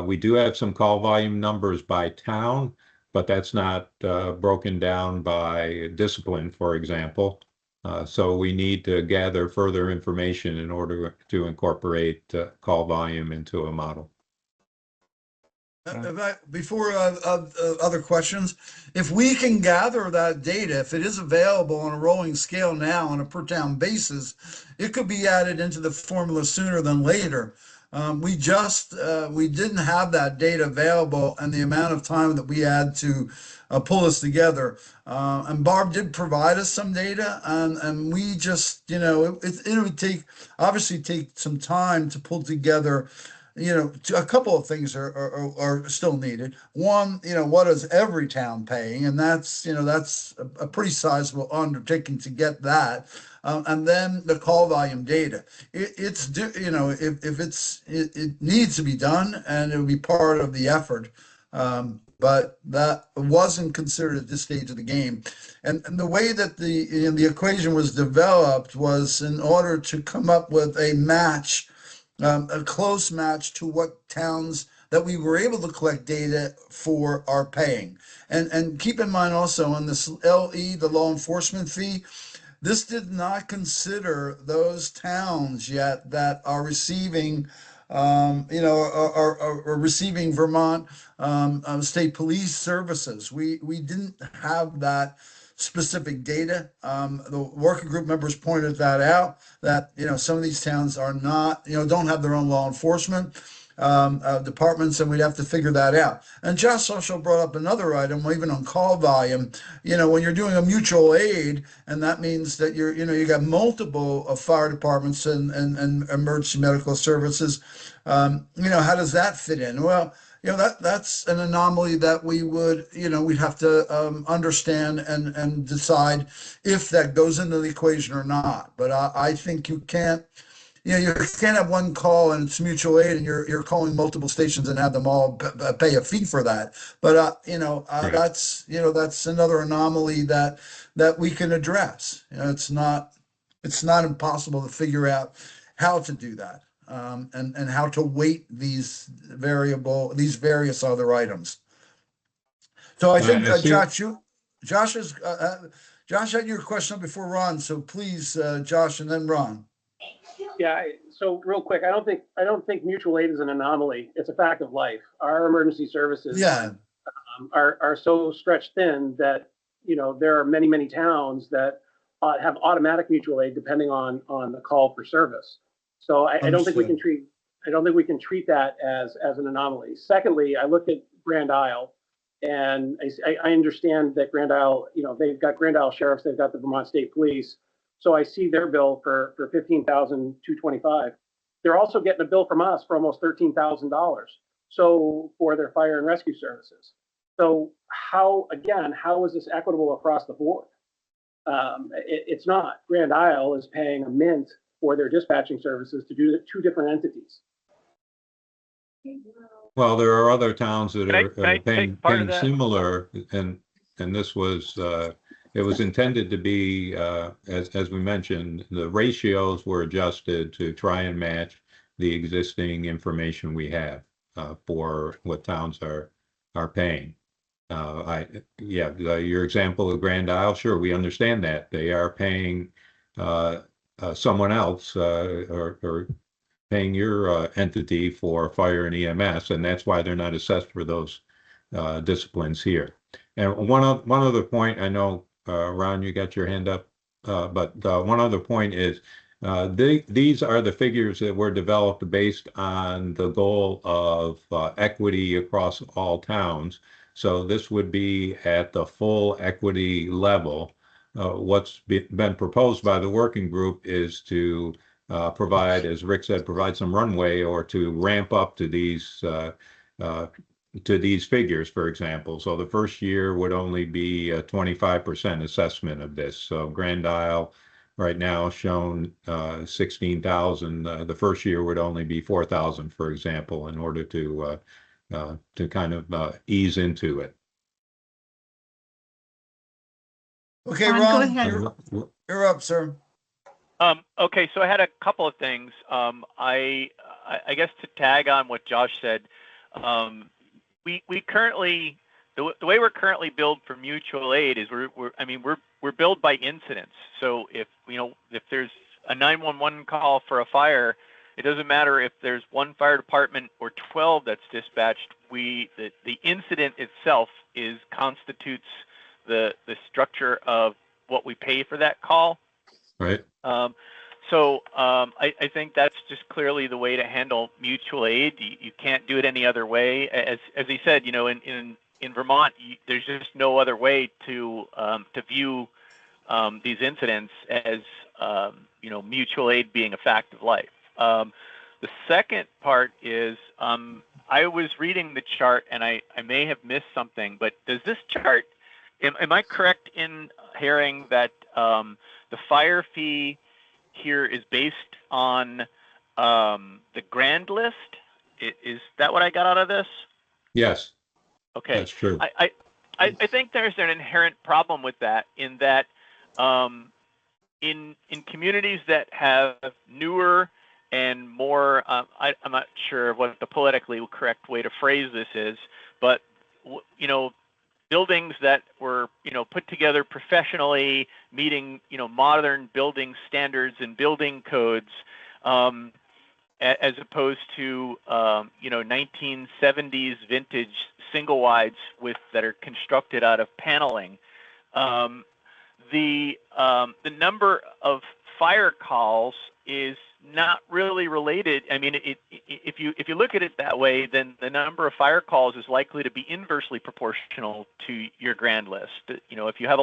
We do have some call volume numbers by town, but that's not broken down by discipline, for example. So we need to gather further information in order to incorporate call volume into a model. Before other questions, if we can gather that data, if it is available on a rolling scale now on a per town basis, it could be added into the formula sooner than later. We didn't have that data available and the amount of time that we had to pull this together. And Barb did provide us some data, and we just, it would obviously take some time to pull together. A couple of things are still needed. One, what is every town paying? And that's a pretty sizable undertaking to get that. And then the call volume data. It needs to be done, and it would be part of the effort. But that wasn't considered at this stage of the game. And the way that the equation was developed was in order to come up with a match, a close match to what towns that we were able to collect data for are paying. And keep in mind also on this LE, the law enforcement fee, this did not consider those towns yet that are receiving, are receiving Vermont State Police services. We didn't have that specific data. The working group members pointed that out, that some of these towns are not, don't have their own law enforcement departments, and we'd have to figure that out. And Josh also brought up another item, even on call volume. When you're doing a mutual aid, and that means that you got multiple fire departments and emergency medical services. How does that fit in? Well, that's an anomaly that we would, we'd have to understand and decide if that goes into the equation or not. But I think you can't have one call and it's mutual aid, and you're calling multiple stations and have them all pay a fee for that. But Right. That's another anomaly that we can address. It's not impossible to figure out how to do that. And how to weight these various other items. So I think Josh had your question before Ron. So please, Josh, and then Ron. Yeah. So real quick, I don't think mutual aid is an anomaly. It's a fact of life. Our emergency services are so stretched thin that there are many towns that have automatic mutual aid depending on the call for service. So I don't think we can treat that as an anomaly. Secondly, I looked at Grand Isle, and I understand that Grand Isle, they've got Grand Isle sheriffs, they've got the Vermont State Police. So I see their bill for $15,225. They're also getting a bill from us for almost $13,000. So for their fire and rescue services. So how is this equitable across the board? It's not. Grand Isle is paying a mint for their dispatching services to do two different entities. Well, there are other towns that are paying similar, and this was it was intended to be as we mentioned, the ratios were adjusted to try and match the existing information we have for what towns are paying. Your example of Grand Isle, sure, we understand that they are paying someone else or paying your entity for fire and EMS, and that's why they're not assessed for those disciplines here. And one other point, I know, Ron, you got your hand up, but one other point is these are the figures that were developed based on the goal of equity across all towns. So this would be at the full equity level. What's been proposed by the working group is to provide, as Rick said, provide some runway or to ramp up to these figures, for example. So the first year would only be a 25% assessment of this. So Grand Isle right now shown 16,000. The first year would only be 4,000, for example, in order to kind of ease into it. Okay, Ron, go ahead. you're up, sir. Okay, so I had a couple of things. I guess to tag on what Josh said, we currently the way we're currently billed for mutual aid is we're billed by incidents. So if there's a 911 call for a fire, it doesn't matter if there's one fire department or 12 that's dispatched. The incident itself constitutes the structure of what we pay for that call. Right. I think that's just clearly the way to handle mutual aid. You can't do it any other way. As he said, in Vermont, there's just no other way to view these incidents as mutual aid being a fact of life. The second part is I was reading the chart and I may have missed something, but does this chart, am I correct in hearing that the fire fee here is based on the grand list? Is that what I got out of this? Yes. Okay. That's true. I think there's an inherent problem with that in that in communities that have newer and more, I'm not sure what the politically correct way to phrase this is, but buildings that were put together professionally, meeting modern building standards and building codes, as opposed to 1970s vintage single wides that are constructed out of paneling. The number of fire calls is not really related. I mean, if you look at it that way, then the number of fire calls is likely to be inversely proportional to your grand list. If you have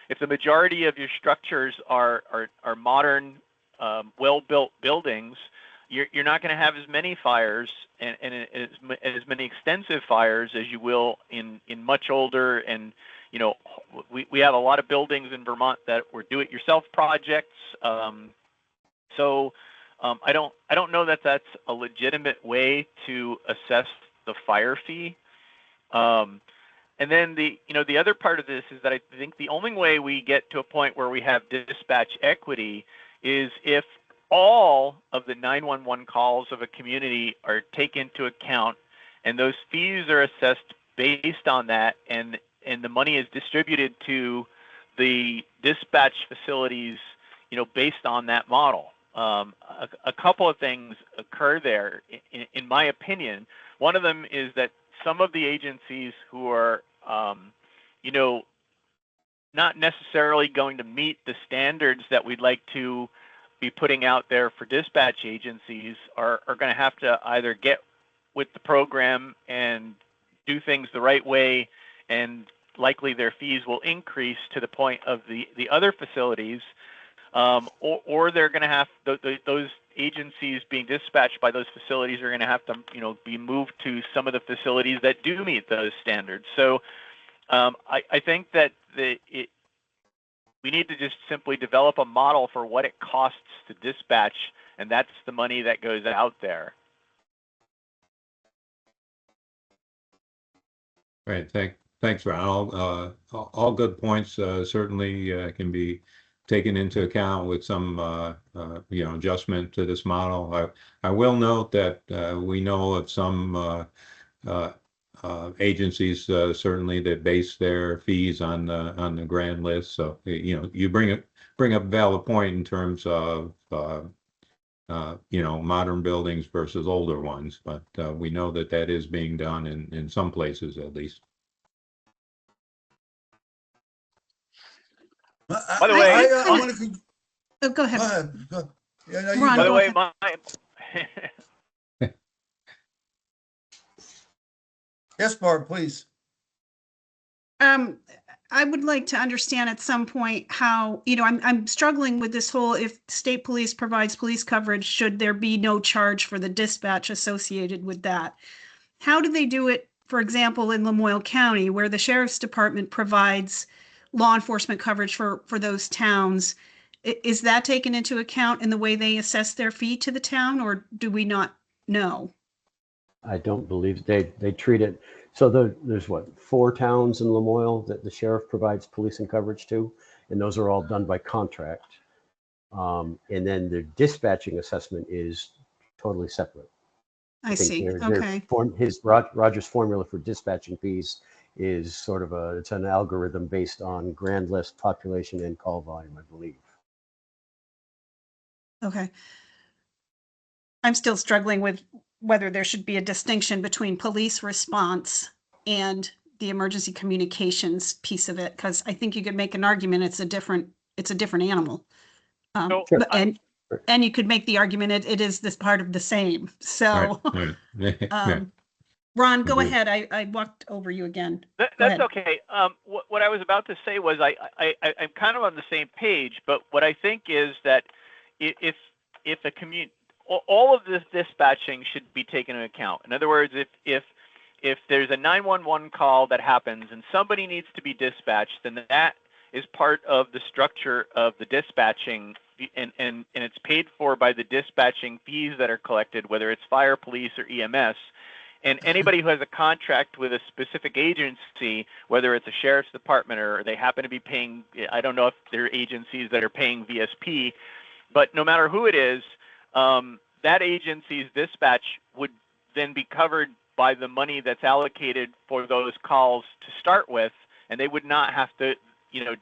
if the majority of your structures are modern, well-built buildings, you're not going to have as many fires and as many extensive fires as you will in much older and we have a lot of buildings in Vermont that were do-it-yourself projects. I don't know that that's a legitimate way to assess the fire fee. And then the other part of this is that I think the only way we get to a point where we have dispatch equity is if all of the 911 calls of a community are taken into account and those fees are assessed based on that and the money is distributed to the dispatch facilities, based on that model. A couple of things occur there, in my opinion. One of them is that some of the agencies who are, not necessarily going to meet the standards that we'd like to be putting out there for dispatch agencies are going to have to either get with the program and do things the right way, and likely their fees will increase to the point of the other facilities, or they're going to have those agencies being dispatched by those facilities are going to have to be moved to some of the facilities that do meet those standards. So I think that we need to just simply develop a model for what it costs to dispatch, and that's the money that goes out there. Right. Thanks, Ron. All good points. Certainly can be taken into account with some adjustment to this model. I will note that we know of some agencies certainly that base their fees on the grand list. So you bring up a valid point in terms of modern buildings versus older ones, but we know that that is being done in some places at least. By the way, I want to. Oh, go ahead. Go ahead. Go. Yeah, no, you Ron, by the go. way, ahead. Yes, Barb, please. I would like to understand at some point how, I'm struggling with this whole, if state police provides police coverage, should there be no charge for the dispatch associated with that? How do they do it, for example, in Lamoille County, where the sheriff's department provides law enforcement coverage for those towns? Is that taken into account in the way they assess their fee to the town, or do we not know? I don't believe they treat it. So there's what, 4 towns in Lamoille that the sheriff provides policing coverage to, and those are all done by contract. And then the dispatching assessment is totally separate. I see. Okay. Roger's formula for dispatching fees is sort of it's an algorithm based on grand list, population, and call volume, I believe. Okay. I'm still struggling with whether there should be a distinction between police response and the emergency communications piece of it, because I think you could make an argument it's a different animal. Sure. And you could make the argument it is this part of the same. So, Right. Ron, go ahead. I walked over you again. That's okay. What I was about to say was I'm kind of on the same page, but what I think is that if a all of this dispatching should be taken into account. In other words, if there's a 911 call that happens and somebody needs to be dispatched, then that is part of the structure of the dispatching, and it's paid for by the dispatching fees that are collected, whether it's fire, police, or EMS. And anybody who has a contract with a specific agency, whether it's a sheriff's department or they happen to be paying, I don't know if there are agencies that are paying VSP, but no matter who it is, that agency's dispatch would then be covered by the money that's allocated for those calls to start with, and they would not have to,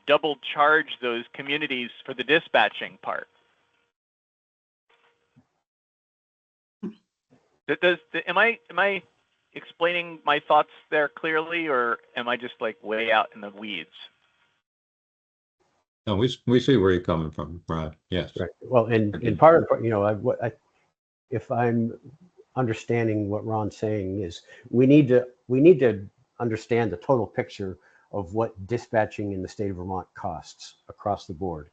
double charge those communities for the dispatching part. Am I explaining my thoughts there clearly, or am I just like way out in the weeds? No, we see where you're coming from, Rod. Yes. Right. Well, and part of if I'm understanding what Ron's saying is we need to understand the total picture of what dispatching in the state of Vermont costs across the board.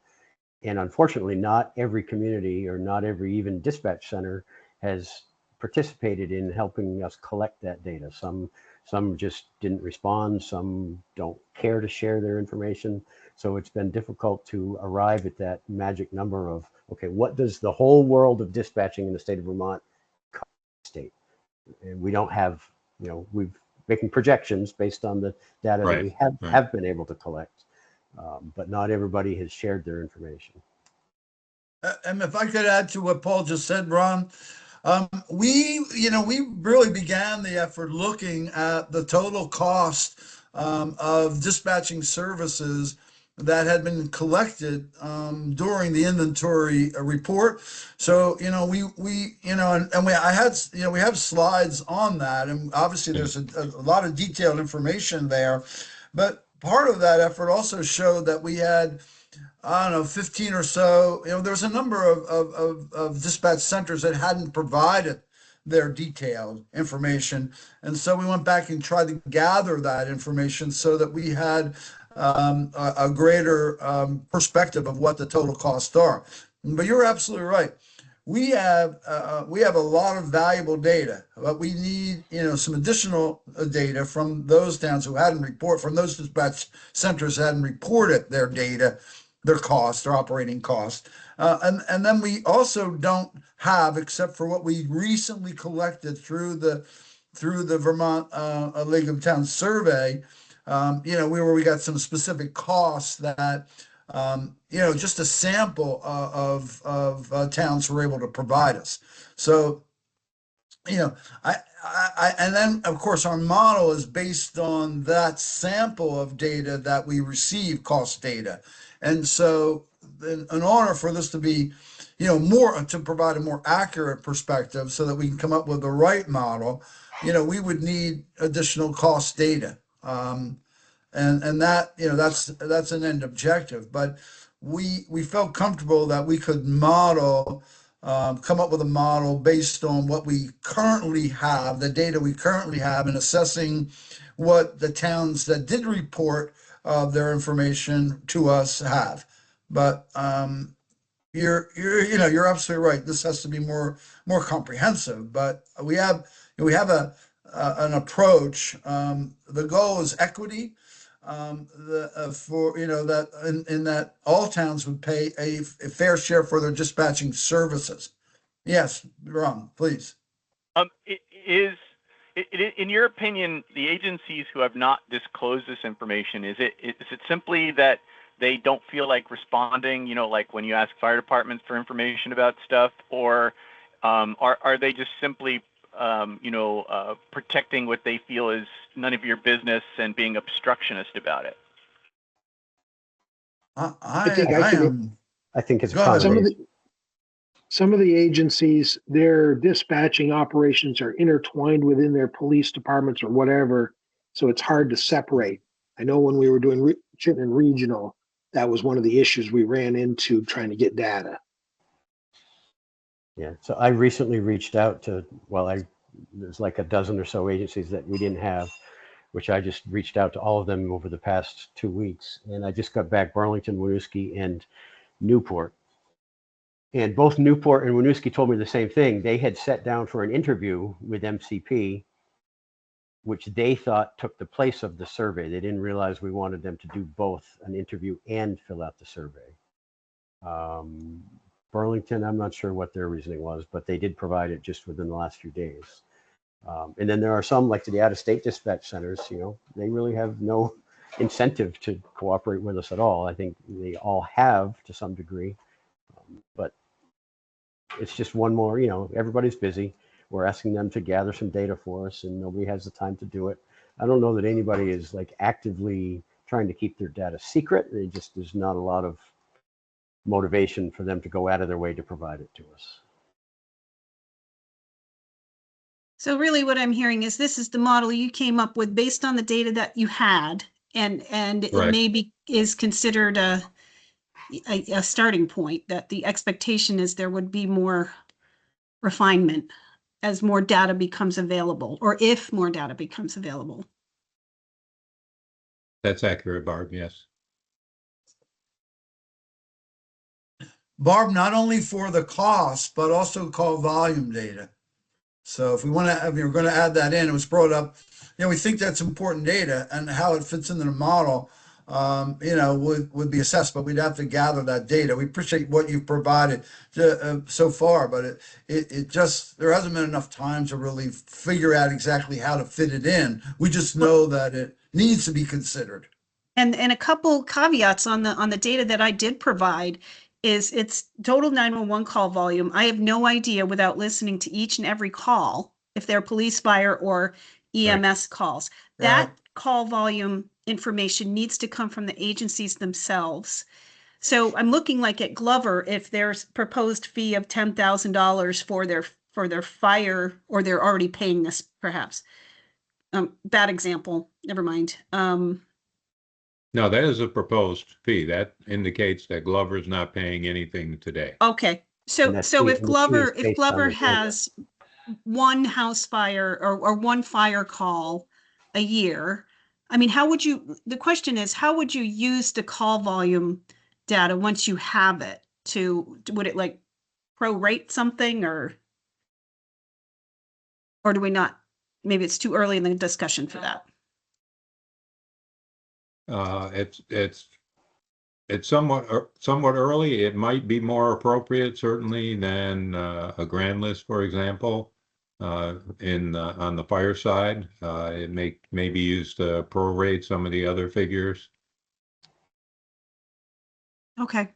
And unfortunately, not every community or not every even dispatch center has participated in helping us collect that data. Some just didn't respond. Some don't care to share their information. So it's been difficult to arrive at that magic number of, okay, what does the whole world of dispatching in the state of Vermont cost the state? And we don't have, we've making projections based on the data that we have been able to collect, but not everybody has shared their information. And if I could add to what Paul just said, Ron, we really began the effort looking at the total cost of dispatching services that had been collected during the inventory report. So we have slides on that, and obviously there's a lot of detailed information there. But part of that effort also showed that we had 15 or so, there was a number of dispatch centers that hadn't provided their detailed information. And so we went back and tried to gather that information so that we had a greater perspective of what the total costs are. But you're absolutely right. We have a lot of valuable data, but we need some additional data from those towns who from those dispatch centers who hadn't reported their data, their costs, their operating costs. And then we also don't have, except for what we recently collected through the Vermont League of Towns survey, where we got some specific costs that, just a sample of towns were able to provide us. So, you know, and then of course our model is based on that sample of data that we receive, cost data. And so in order for this to be, more to provide a more accurate perspective so that we can come up with the right model, we would need additional cost data. And that, that's an end objective, but we felt comfortable that we could come up with a model based on what we currently have, the data we currently have, and assessing what the towns that did report their information to us have. But you're absolutely right. This has to be more comprehensive. But we have an approach. The goal is equity. For that in that all towns would pay a fair share for their dispatching services. Yes, Ron, please. In your opinion, the agencies who have not disclosed this information, is it simply that they don't feel like responding, like when you ask fire departments for information about stuff, or are they just simply, protecting what they feel is none of your business and being obstructionist about it? I think it's a Go ahead. combination. Some of the agencies, their dispatching operations are intertwined within their police departments or whatever, so it's hard to separate. I know when we were doing Chittenden Regional, that was one of the issues we ran into trying to get data. Yeah, so I recently reached out to, there's like a dozen or so agencies that we didn't have, which I just reached out to all of them over the past 2 weeks. And I just got back Burlington, Winooski, and Newport. And both Newport and Winooski told me the same thing. They had sat down for an interview with MCP, which they thought took the place of the survey. They didn't realize we wanted them to do both an interview and fill out the survey. Burlington, I'm not sure what their reasoning was, but they did provide it just within the last few days. And then there are some, like the out-of-state dispatch centers, they really have no incentive to cooperate with us at all. I think they all have to some degree, but it's just one more, everybody's busy. We're asking them to gather some data for us and nobody has the time to do it. I don't know that anybody is like actively trying to keep their data secret. There's not a lot of motivation for them to go out of their way to provide it to us. So really what I'm hearing is this is the model you came up with based on the data that you had, and it Right. maybe is considered a starting point, that the expectation is there would be more refinement as more data becomes available, or if more data becomes available. That's accurate, Barb. Yes. Barb, not only for the cost, but also call volume data. So if we want to, if you're going to add that in, it was brought up, we think that's important data and how it fits into the model, would be assessed, but we'd have to gather that data. We appreciate what you've provided so far, but it just, there hasn't been enough time to really figure out exactly how to fit it in. We just know that it needs to be considered. And a couple caveats on the data that I did provide is its total 911 call volume. I have no idea without listening to each and every call if they're police, fire, or EMS calls. That call volume information needs to come from the agencies themselves. So I'm looking like at Glover, if there's proposed fee of $10,000 for their fire, or they're already paying this perhaps. Bad example, never mind. No, that is a proposed fee. That indicates that Glover's not paying anything today. Okay, so if Glover has one house fire or one fire call a year, I mean, the question is, how would you use the call volume data once you have it would it like prorate something or do we not? Maybe it's too early in the discussion for that. It's somewhat early. It might be more appropriate, certainly, than a grand list, for example. On the fire side, it may be used to prorate some of the other figures. Okay.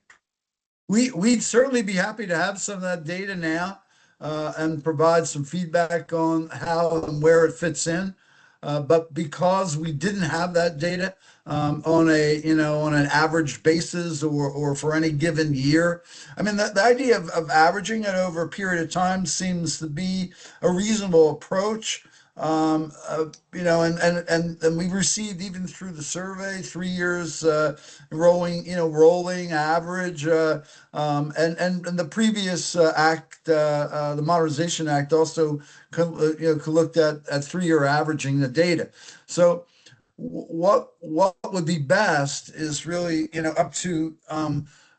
We'd certainly be happy to have some of that data now. and provide some feedback on how and where it fits in. But because we didn't have that data on a on an average basis or for any given year, I mean the idea of averaging it over a period of time seems to be a reasonable approach. And we received even through the survey 3 years rolling average. And the previous act, the Modernization Act, also looked at 3 year averaging the data. So what would be best is really up to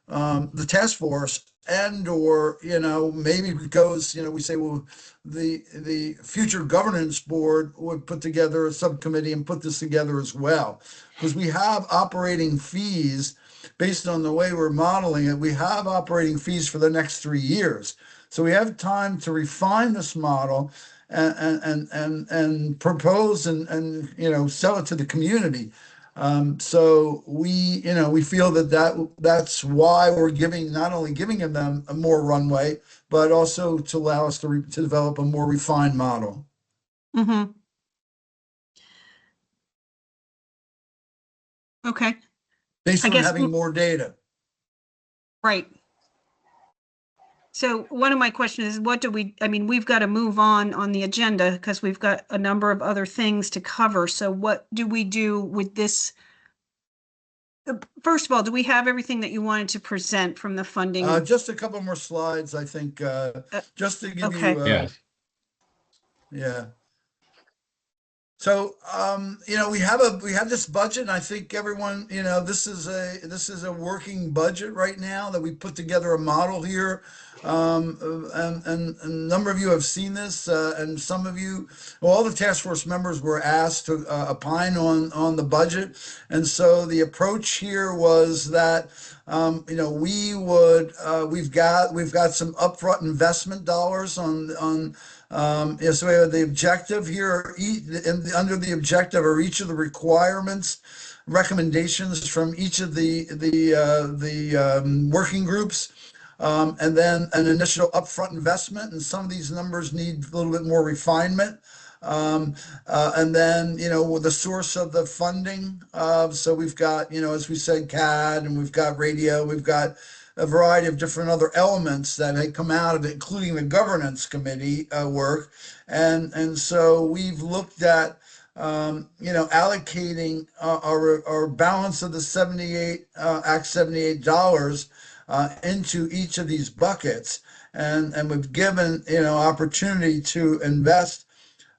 the task force, and or maybe it goes we say, well, the future governance board would put together a subcommittee and put this together as well, because we have operating fees based on the way we're modeling it. We have operating fees for the next 3 years, so we have time to refine this model and propose and sell it to the community. So we feel that's why we're not only giving them a more runway, but also to allow us to develop a more refined model Mm-hmm. Okay, based I on guess, having more data. right. So one of my questions is, we've got to move on the agenda because we've got a number of other things to cover. So what do we do with this? First of all, do we have everything that you wanted to present from the funding? Just a couple more slides, I think, just to give okay. you, Yes. yeah. So, we have this budget, and I think everyone, this is a working budget right now that we put together a model here. And a number of you have seen this, and some of you, well, all the task force members were asked to opine on the budget. And so the approach here was that, we've got some upfront investment dollars on. So we have the objective here, under the objective are each of the requirements, recommendations from each of the working groups, and then an initial upfront investment. And some of these numbers need a little bit more refinement. And then, the source of the funding. So we've got, as we said, CAD, and we've got radio, we've got a variety of different other elements that had come out of it, including the governance committee work. And so we've looked at, allocating our balance of the 78, Act $78 into each of these buckets. And we've given, opportunity to invest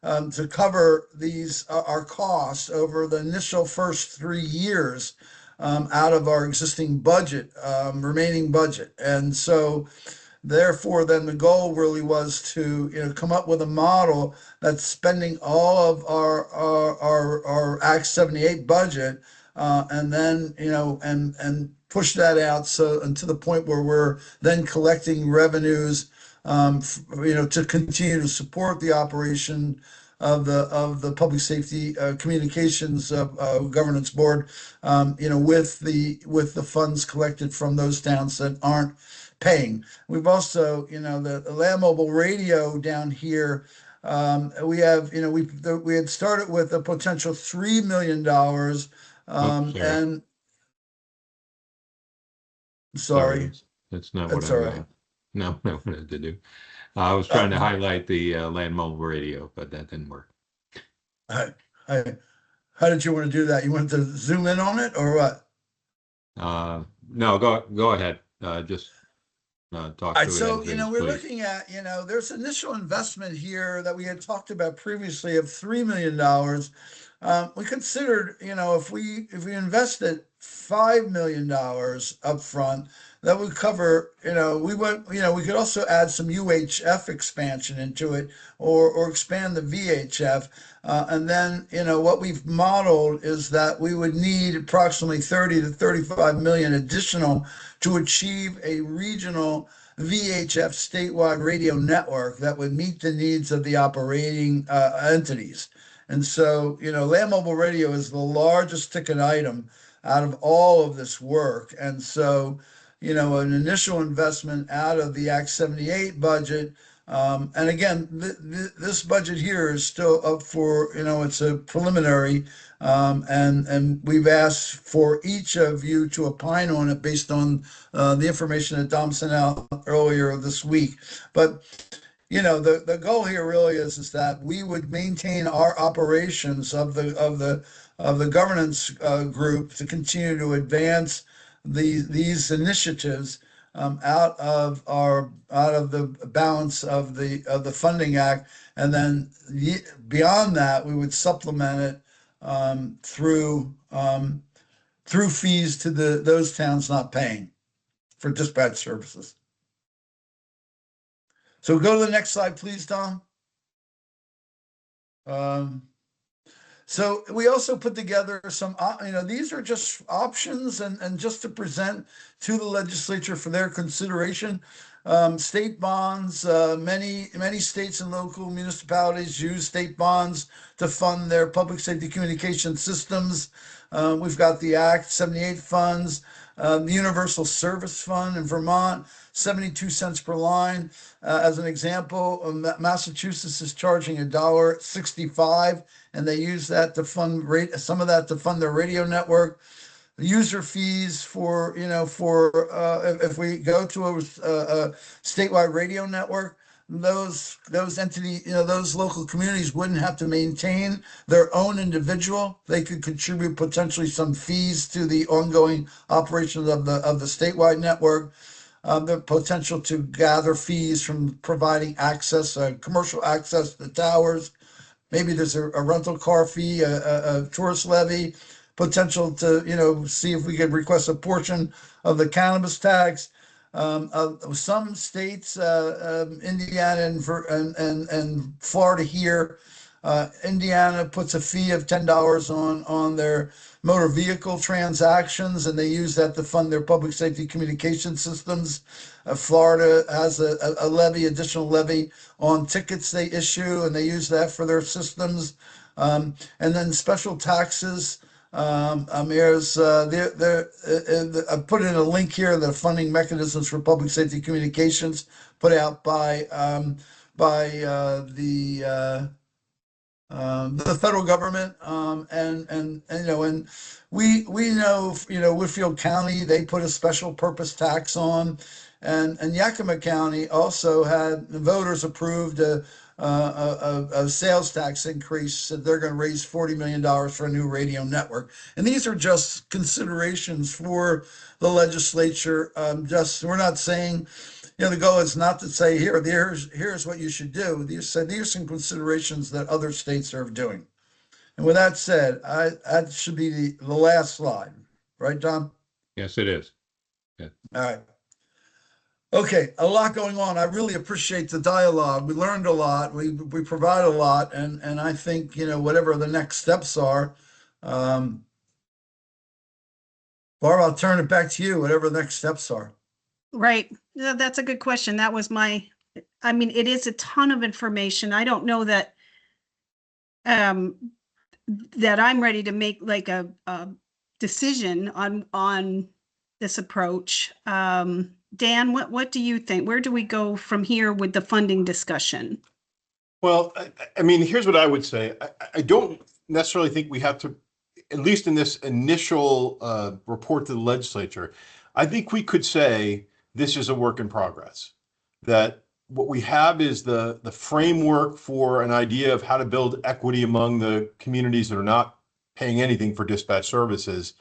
to cover these our costs over the initial first 3 years out of our existing budget, remaining budget. And so therefore, then the goal really was to come up with a model that's spending all of our Act 78 budget, and then and push that out and to the point where we're then collecting revenues, to continue to support the operation of the Public Safety Communications Governance Board, with the funds collected from those towns that aren't paying. We've also, the land mobile radio down here. We have, we had started with a potential $3 million, Oops, sorry. and sorry, That's not what that's I all right. No, I wanted to do. I was trying to highlight the land mobile radio, but that didn't work. I, how did you want to do that? You want to zoom in on it or what? No, go ahead. Just talk All right, through so, it as is, we're please. looking at, there's initial investment here that we had talked about previously of $3 million. We considered, if we invested $5 million upfront, that would cover, we could also add some UHF expansion into it, or expand the VHF. And then, what we've modeled is that we would need approximately 30 to 35 million additional to achieve a regional VHF statewide radio network that would meet the needs of the operating entities. And so, land mobile radio is the largest ticket item out of all of this work. And so, an initial investment out of the Act 78 budget And again, this budget here is still up for, it's a preliminary. And we've asked for each of you to opine on it based on the information that Dom sent out earlier this week. But the goal here really is that we would maintain our operations of the governance group to continue to advance these initiatives out of the balance of the funding act, and then beyond that, we would supplement it through fees to those towns not paying for dispatch services. So go to the next slide, please, Tom. So we also put together some, these are just options and just to present to the legislature for their consideration. State bonds, many states and local municipalities use state bonds to fund their public safety communication systems. We've got the Act 78 funds, the Universal Service Fund in Vermont, 72 cents per line. As an example, Massachusetts is charging $1.65, and they use that to fund some of that to fund their radio network. User fees for if we go to a statewide radio network, those entities, those local communities wouldn't have to maintain their own individual. They could contribute potentially some fees to the ongoing operations of the statewide network. The potential to gather fees from providing access, commercial access to towers. Maybe there's a rental car fee, a tourist levy, potential to, see if we could request a portion of the cannabis tax. Some states, Indiana and Florida here, Indiana puts a fee of $10 on their motor vehicle transactions, and they use that to fund their public safety communication systems. Florida has a levy, additional levy on tickets they issue, and they use that for their systems. And then special taxes. There's I put in a link here, the funding mechanisms for public safety communications put out by the federal government, and we know, Whitfield County, they put a special purpose tax on, and Yakima County also had the voters approved a sales tax increase that they're going to raise $40 million for a new radio network. And these are just considerations for the legislature. We're not saying, the goal is not to say here's what you should do. These are some considerations that other states are doing. And with that said, that should be the last slide, right, Tom? Yes, it is. All right. Okay, a lot going on. I really appreciate the dialogue. We learned a lot. We provide a lot, and I think whatever the next steps are. Barb, I'll turn it back to you. Whatever the next steps are. Right. Yeah, that's a good question. That was it is a ton of information. I don't know that that I'm ready to make like a decision on this approach. Dan, what do you think? Where do we go from here with the funding discussion? Well, here's what I would say. I don't necessarily think we have to, at least in this initial report to the legislature, I think we could say this is a work in progress. That what we have is the framework for an idea of how to build equity among the communities that are not paying anything for dispatch services.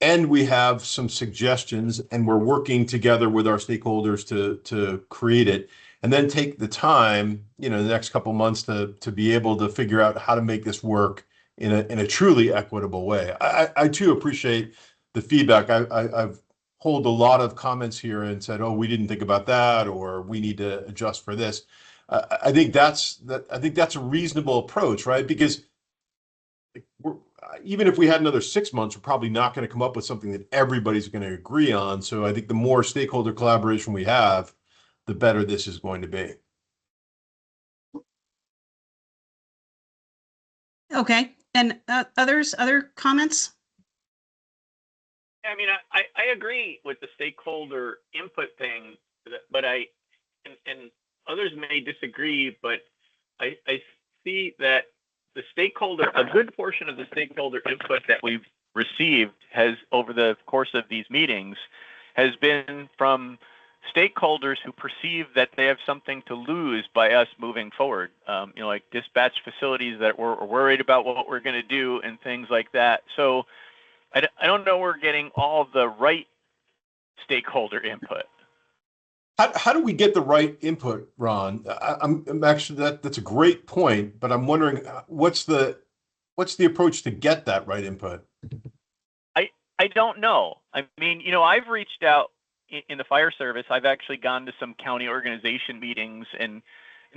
And we have some suggestions, and we're working together with our stakeholders to create it, and then take the time, the next couple of months to be able to figure out how to make this work in a truly equitable way. I too appreciate the feedback. I've pulled a lot of comments here and said, "Oh, we didn't think about that," or "We need to adjust for this." I think that's a reasonable approach, right? Because even if we had another 6 months, we're probably not going to come up with something that everybody's going to agree on. So I think the more stakeholder collaboration we have, the better this is going to be. Okay. And other comments? I agree with the stakeholder input thing, but and others may disagree, but I see that a good portion of the stakeholder input that we've received has, over the course of these meetings, has been from stakeholders who perceive that they have something to lose by us moving forward. Like dispatch facilities that were worried about what we're going to do and things like that. So I don't know we're getting all the right stakeholder input. How do we get the right input, Ron? I'm actually that's a great point, but I'm wondering what's the approach to get that right input? I don't know. I mean, I've reached out in the fire service. I've actually gone to some county organization meetings and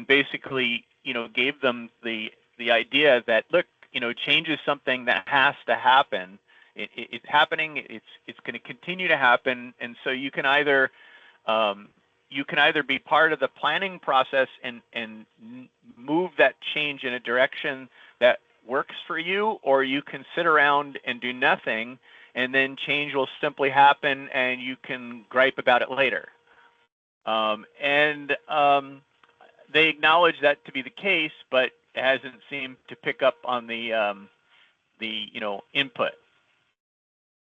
basically, gave them the idea that, look, change is something that has to happen. It's happening. It's going to continue to happen. And so you can either be part of the planning process and move that change in a direction that works for you, or you can sit around and do nothing, and then change will simply happen and you can gripe about it later. They acknowledge that to be the case, but it hasn't seemed to pick up on the input.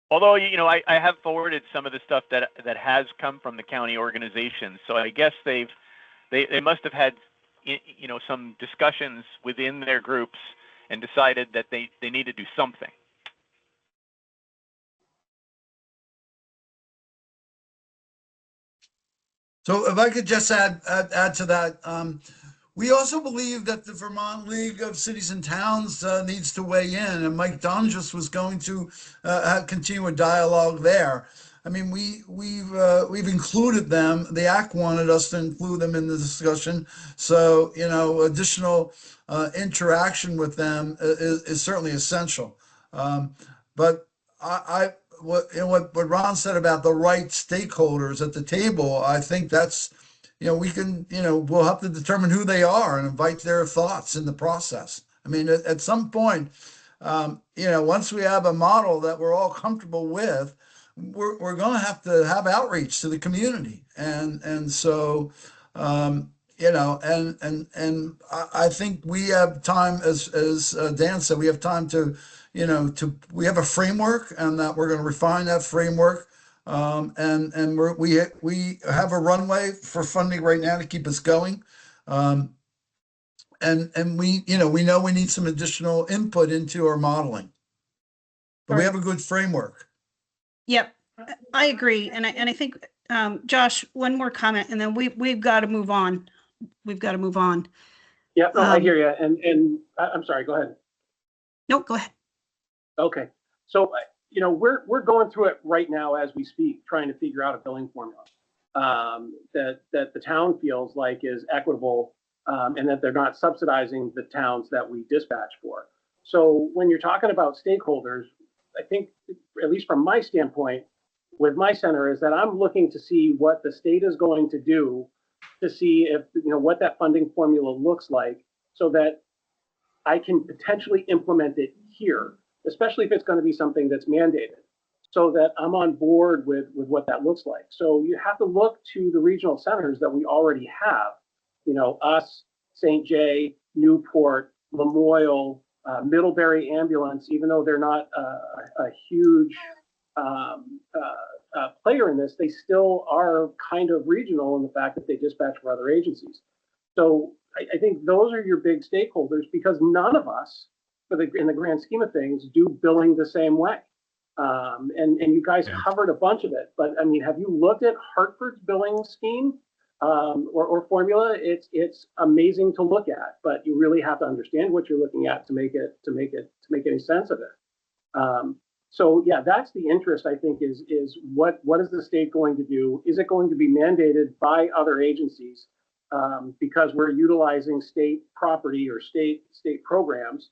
Although, I have forwarded some of the stuff that has come from the county organizations. So I guess they must have had, some discussions within their groups and decided that they need to do something. So if I could just add to that, we also believe that the Vermont League of Cities and Towns needs to weigh in, and Mike Donjus was going to continue a dialogue there. I mean, we've included them. The ACT wanted us to include them in the discussion, so additional interaction with them is certainly essential. But what Ron said about the right stakeholders at the table, I think that's, we can, we'll have to determine who they are and invite their thoughts in the process. I mean, at some point, once we have a model that we're all comfortable with, we're going to have outreach to the community. And so, and I think we have time, as Dan said, we have time to, we have a framework, and that we're going to refine that framework. And we have a runway for funding right now to keep us going. And we know we need some additional input into our modeling, but we have a good framework. Yep, I agree. And I think, Josh, one more comment, and then we've got to move on. We've got to move on. Yeah, no, I hear you. And I'm sorry, go ahead. No, go ahead. Okay. So, we're going through it right now as we speak, trying to figure out a billing formula that the town feels like is equitable, and that they're not subsidizing the towns that we dispatch for. So when you're talking about stakeholders, I think, at least from my standpoint, with my center, is that I'm looking to see what the state is going to do to see if, what that funding formula looks like, so that I can potentially implement it here, especially if it's going to be something that's mandated, so that I'm on board with what that looks like. So you have to look to the regional centers that we already have, us, St. Jay, Newport, Lamoille, Middlebury Ambulance, even though they're not a huge player in this, they still are kind of regional in the fact that they dispatch for other agencies. So I think those are your big stakeholders, because none of us, in the grand scheme of things, do billing the same way. And you guys covered a bunch of it, but I mean, have you looked at Hartford's billing scheme or formula? It's amazing to look at, but you really have to understand what you're looking at to make any sense of it. So yeah, that's the interest, I think, is what is the state going to do? Is it going to be mandated by other agencies because we're utilizing state property or state programs?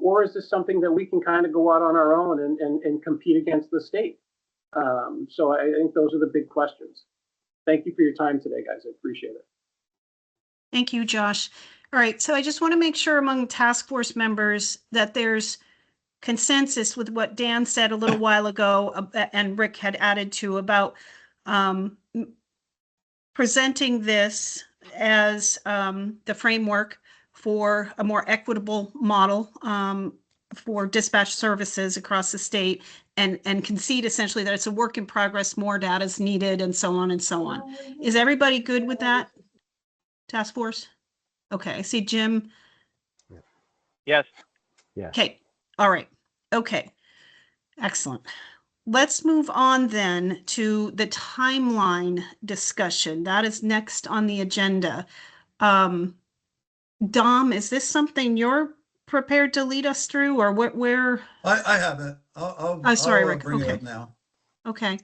Or is this something that we can kind of go out on our own and compete against the state? So I think those are the big questions. Thank you for your time today, guys. I appreciate it. Thank you, Josh. All right, so I just want to make sure among task force members that there's consensus with what Dan said a little while ago, and Rick had added to, about presenting this as the framework for a more equitable model for dispatch services across the state, and concede essentially that it's a work in progress, more data is needed, and so on and so on. Is everybody good with that, task force? Okay, I see Jim. Yes. Yeah. Okay, all right. Okay, excellent. Let's move on then to the timeline discussion. That is next on the agenda. Dom, is this something you're prepared to lead us through, or where? I have it. Oh, sorry, I'll Rick. bring it Okay. up now. Okay.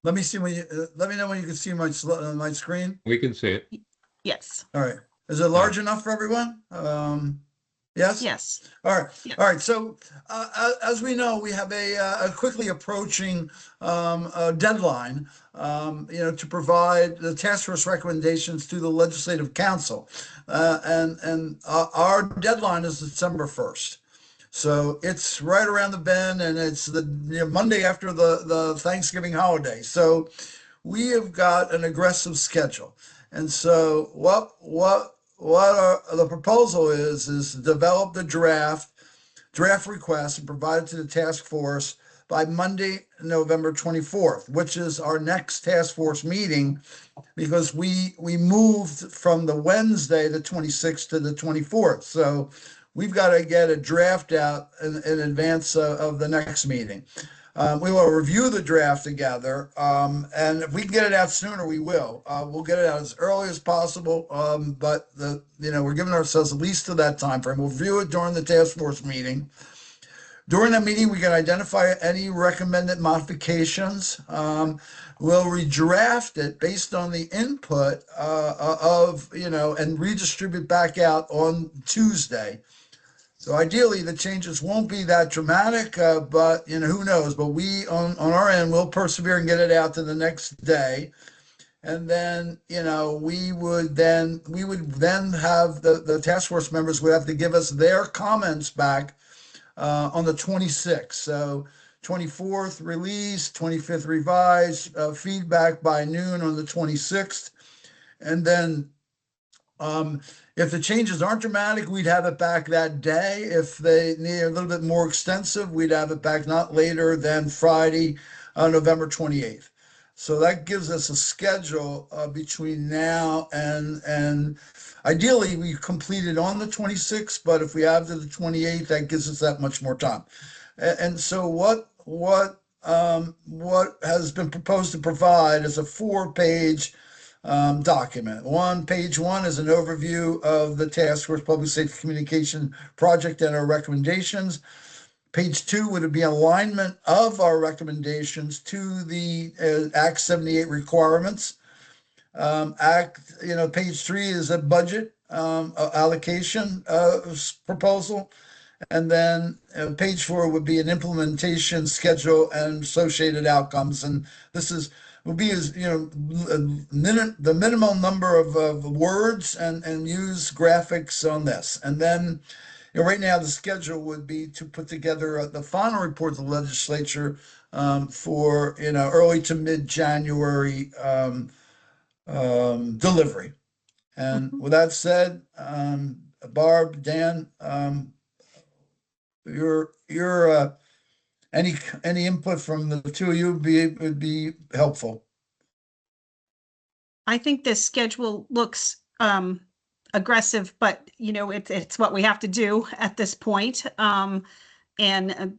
Let me see when you, let me know when you can see my screen. We can see it. Yes. All right. Is it large enough for everyone? Yes? Yes. All right. Yeah. All right. So, as we know, we have a quickly approaching deadline, to provide the task force recommendations to the Legislative Council. And our deadline is December 1st. So it's right around the bend, and it's the Monday after the Thanksgiving holiday. So we have got an aggressive schedule. And so the proposal is to develop the draft request and provide it to the task force by Monday, November 24th, which is our next task force meeting, because we moved from the Wednesday, the 26th, to the 24th. So we've got to get a draft out in advance of the next meeting. We will review the draft together, and if we can get it out sooner, we will. We'll get it out as early as possible, but we're giving ourselves at least to that time frame. We'll review it during the task force meeting. During that meeting, we can identify any recommended modifications. We'll redraft it based on the input and redistribute back out on Tuesday. So ideally, the changes won't be that dramatic, but who knows? But we on our end will persevere and get it out to the next day, and then we would then have the task force members would have to give us their comments back on the 26th. So 24th release, 25th revise, feedback by noon on the 26th, and then if the changes aren't dramatic, we'd have it back that day. If they need a little bit more extensive, we'd have it back not later than Friday, November 28th. So that gives us a schedule between now and ideally we complete it on the 26th, but if we have to the 28th, that gives us that much more time. And so what has been proposed to provide is a 4-page document. Page one is an overview of the Task Force Public Safety Communication Project and our recommendations. Page 2 would be alignment of our recommendations to the Act 78 requirements. Page 3 is a budget allocation proposal. And then page 4 would be an implementation schedule and associated outcomes. And this will be the minimum number of words and use graphics on this. And then right now the schedule would be to put together the final report to the legislature for early to mid-January delivery. And with that said, Barb, Dan, your any input from the two of you would be helpful. I think this schedule looks aggressive, but it's what we have to do at this point. And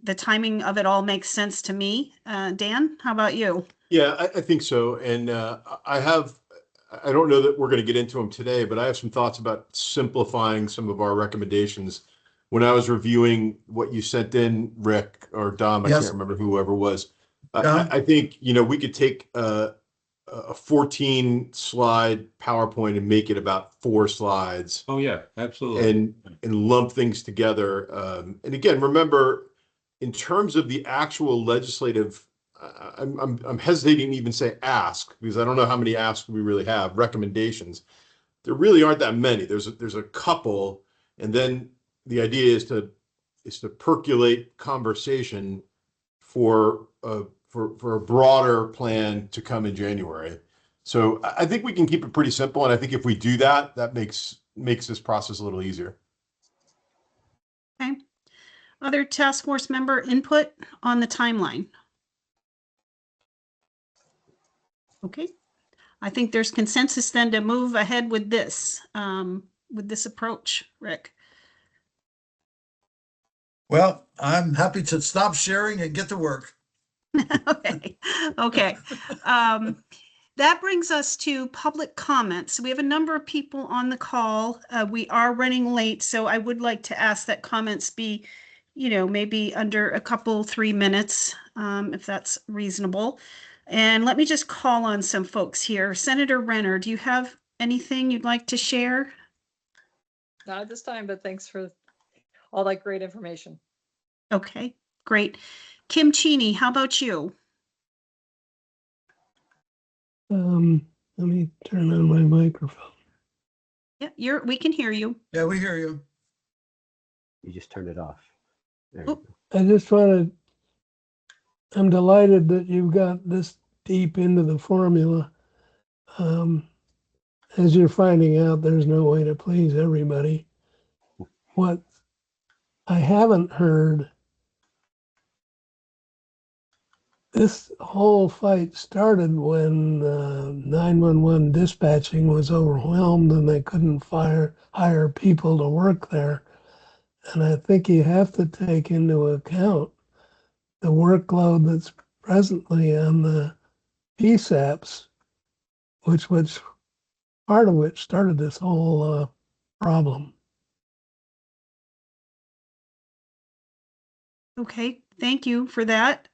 the timing of it all makes sense to me. Dan, how about you? Yeah, I think so. And I don't know that we're going to get into them today, but I have some thoughts about simplifying some of our recommendations. When I was reviewing what you sent in, Rick or Dom, I Yes. can't remember whoever was. Dom? I think, we could take a 14-slide PowerPoint and make it about 4 slides. Oh, yeah, absolutely. And lump things together. And again, remember, in terms of the actual legislative, I'm hesitating to even say ask, because I don't know how many asks we really have, recommendations. There really aren't that many. There's a couple, and then the idea is to percolate conversation for for a broader plan to come in January. So I think we can keep it pretty simple. And I think if we do that, that makes this process a little easier. Okay. Other task force member input on the timeline? Okay. I think there's consensus then to move ahead with this approach, Rick. Well, I'm happy to stop sharing and get to work. Okay. Okay. That brings us to public comments. We have a number of people on the call. We are running late, so I would like to ask that comments be, maybe under a couple, 3 minutes, if that's reasonable. And let me just call on some folks here. Senator Renner, do you have anything you'd like to share? Not at this time, but thanks for all that great information. Okay, great. Kim Cheney, how about you? Let me turn on my microphone. Yeah, we can hear you. Yeah, we hear you. You just turned it off. There Oh. you go. I just I'm delighted that you've got this deep into the formula. As you're finding out, there's no way to please everybody. What I haven't heard, this whole fight started when 911 dispatching was overwhelmed and they couldn't hire people to work there. And I think you have to take into account the workload that's presently on the PSAPs, which part of which started this whole problem. Okay, thank you for that.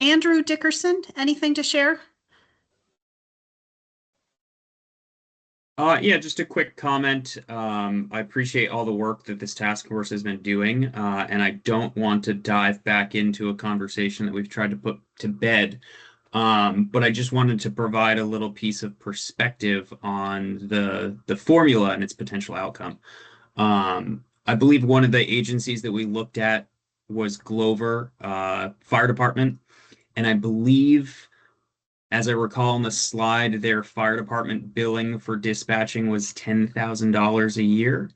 Andrew Dickerson, anything to share? Yeah, just a quick comment. I appreciate all the work that this task force has been doing, and I don't want to dive back into a conversation that we've tried to put to bed. But I just wanted to provide a little piece of perspective on the formula and its potential outcome. I believe one of the agencies that we looked at was Glover Fire Department, and I believe, as I recall on the slide, their fire department billing for dispatching was $10,000 a year.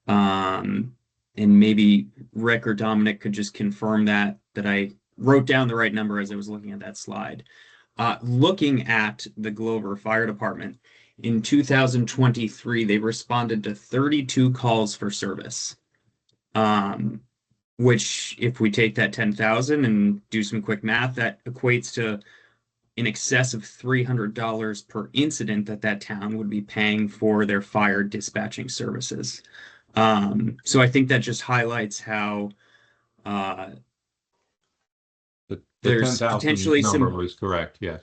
And maybe Rick or Dominic could just confirm that I wrote down the right number as I was looking at that slide. Looking at the Glover Fire Department, in 2023, they responded to 32 calls for service, which if we take that 10,000 and do some quick math, that equates to in excess of $300 per incident that town would be paying for their fire dispatching services. So I think that just highlights how The there's 10,000 potentially number some, was correct, yes.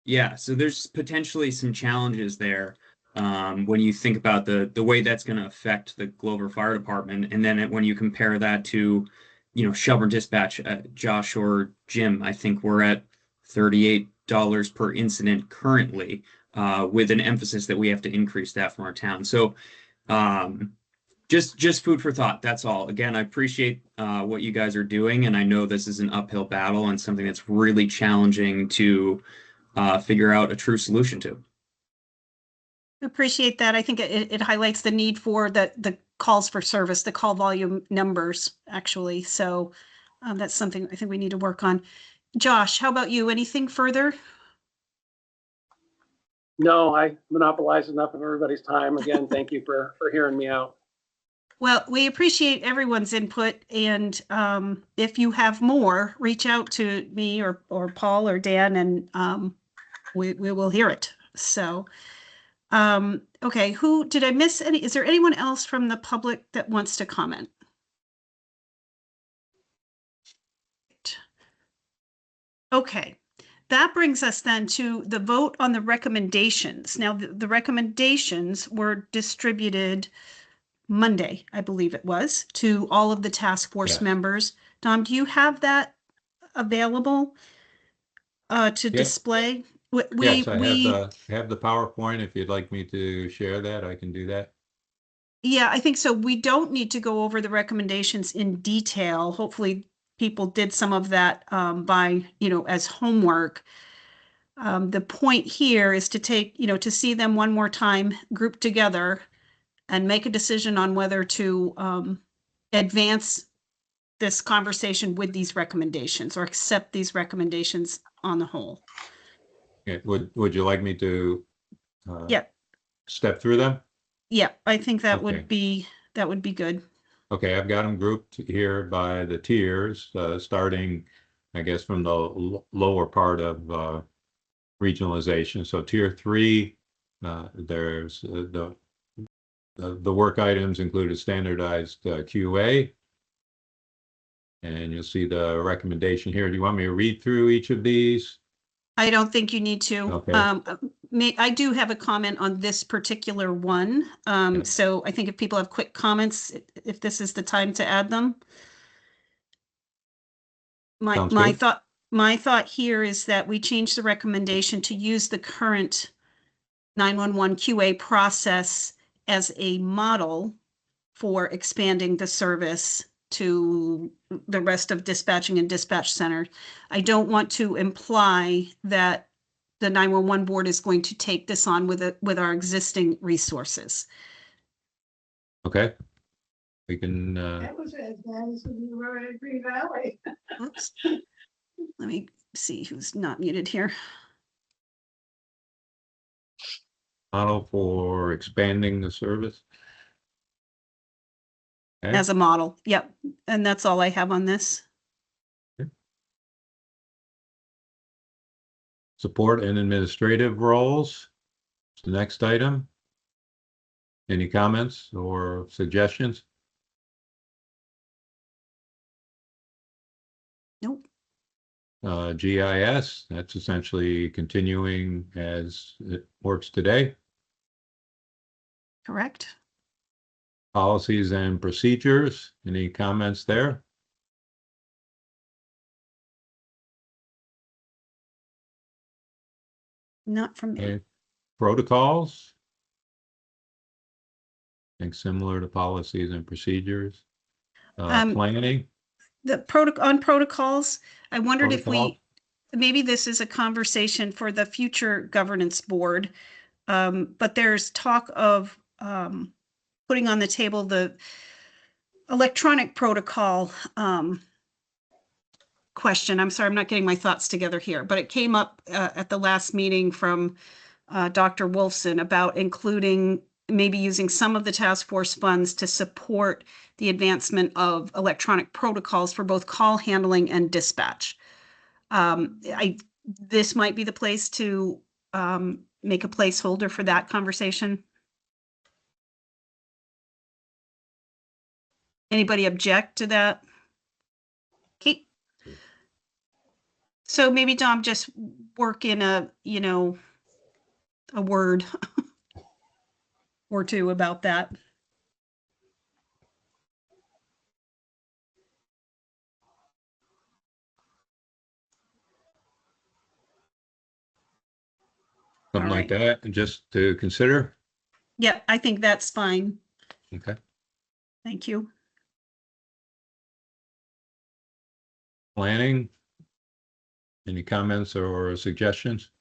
yeah, so there's potentially some challenges there when you think about the way that's going to affect the Glover Fire Department, and then when you compare that to, Shelburne Dispatch, Josh or Jim, I think we're at $38 per incident currently, with an emphasis that we have to increase that from our town. So just food for thought. That's all. Again, I appreciate what you guys are doing, and I know this is an uphill battle and something that's really challenging to figure out a true solution to. Appreciate that. I think it highlights the need for the calls for service, the call volume numbers, actually. So that's something I think we need to work on. Josh, how about you? Anything further? No, I monopolized enough of everybody's time. Again, thank you for hearing me out. Well, we appreciate everyone's input, and if you have more, reach out to me or Paul or Dan, and we will hear it. So, okay, who did I miss? Is there anyone else from the public that wants to comment? Okay, that brings us then to the vote on the recommendations. Now, the recommendations were distributed Monday, I believe it was, to all of the task force members. Dom, do you have that available to display? Yes, I have the PowerPoint. If you'd like me to share that, I can do that. Yeah, I think so. We don't need to go over the recommendations in detail. Hopefully people did some of that by, as homework. The point here is to take, to see them one more time grouped together and make a decision on whether to advance this conversation with these recommendations or accept these recommendations on the whole. Okay, would you like me to Yeah, step through them? yeah, I think that Okay. would be good. Okay, I've got them grouped here by the tiers, starting, I guess, from the lower part of regionalization. So tier 3, there's the work items include a standardized QA. And you'll see the recommendation here. Do you want me to read through each of these? I don't think you need to. Okay. I do have a comment on this particular one. So I think if people have quick comments, if this is the time to add them. Sounds My good. thought here is that we change the recommendation to use the current 911 QA process as a model for expanding the service to the rest of dispatching and dispatch center. I don't want to imply that the 911 board is going to take this on with our existing resources. Okay. We can. That was as bad as when you were at Green Valley. Oops. Let me see who's not muted here. Model for expanding the service. Okay. As a model. Yep. And that's all I have on this. Support and administrative roles. The next item. Any comments or suggestions? Nope. GIS, that's essentially continuing as it works today. Correct. Policies and procedures, any comments there? Not from me. Okay. Protocols. I think similar to policies and procedures. Planning. The protocols, I wondered if maybe this is a conversation for the future governance board, but there's talk of putting on the table the electronic protocol question. I'm sorry, I'm not getting my thoughts together here, but it came up at the last meeting from Dr. Wolfson about including maybe using some of the task force funds to support the advancement of electronic protocols for both call handling and dispatch. This might be the place to make a placeholder for that conversation. Anybody object to that? Okay. So maybe Dom, just work in a word or two about that. Something like that, just to consider. Yeah, I think that's fine. Okay. Thank you. Planning. Any comments or suggestions?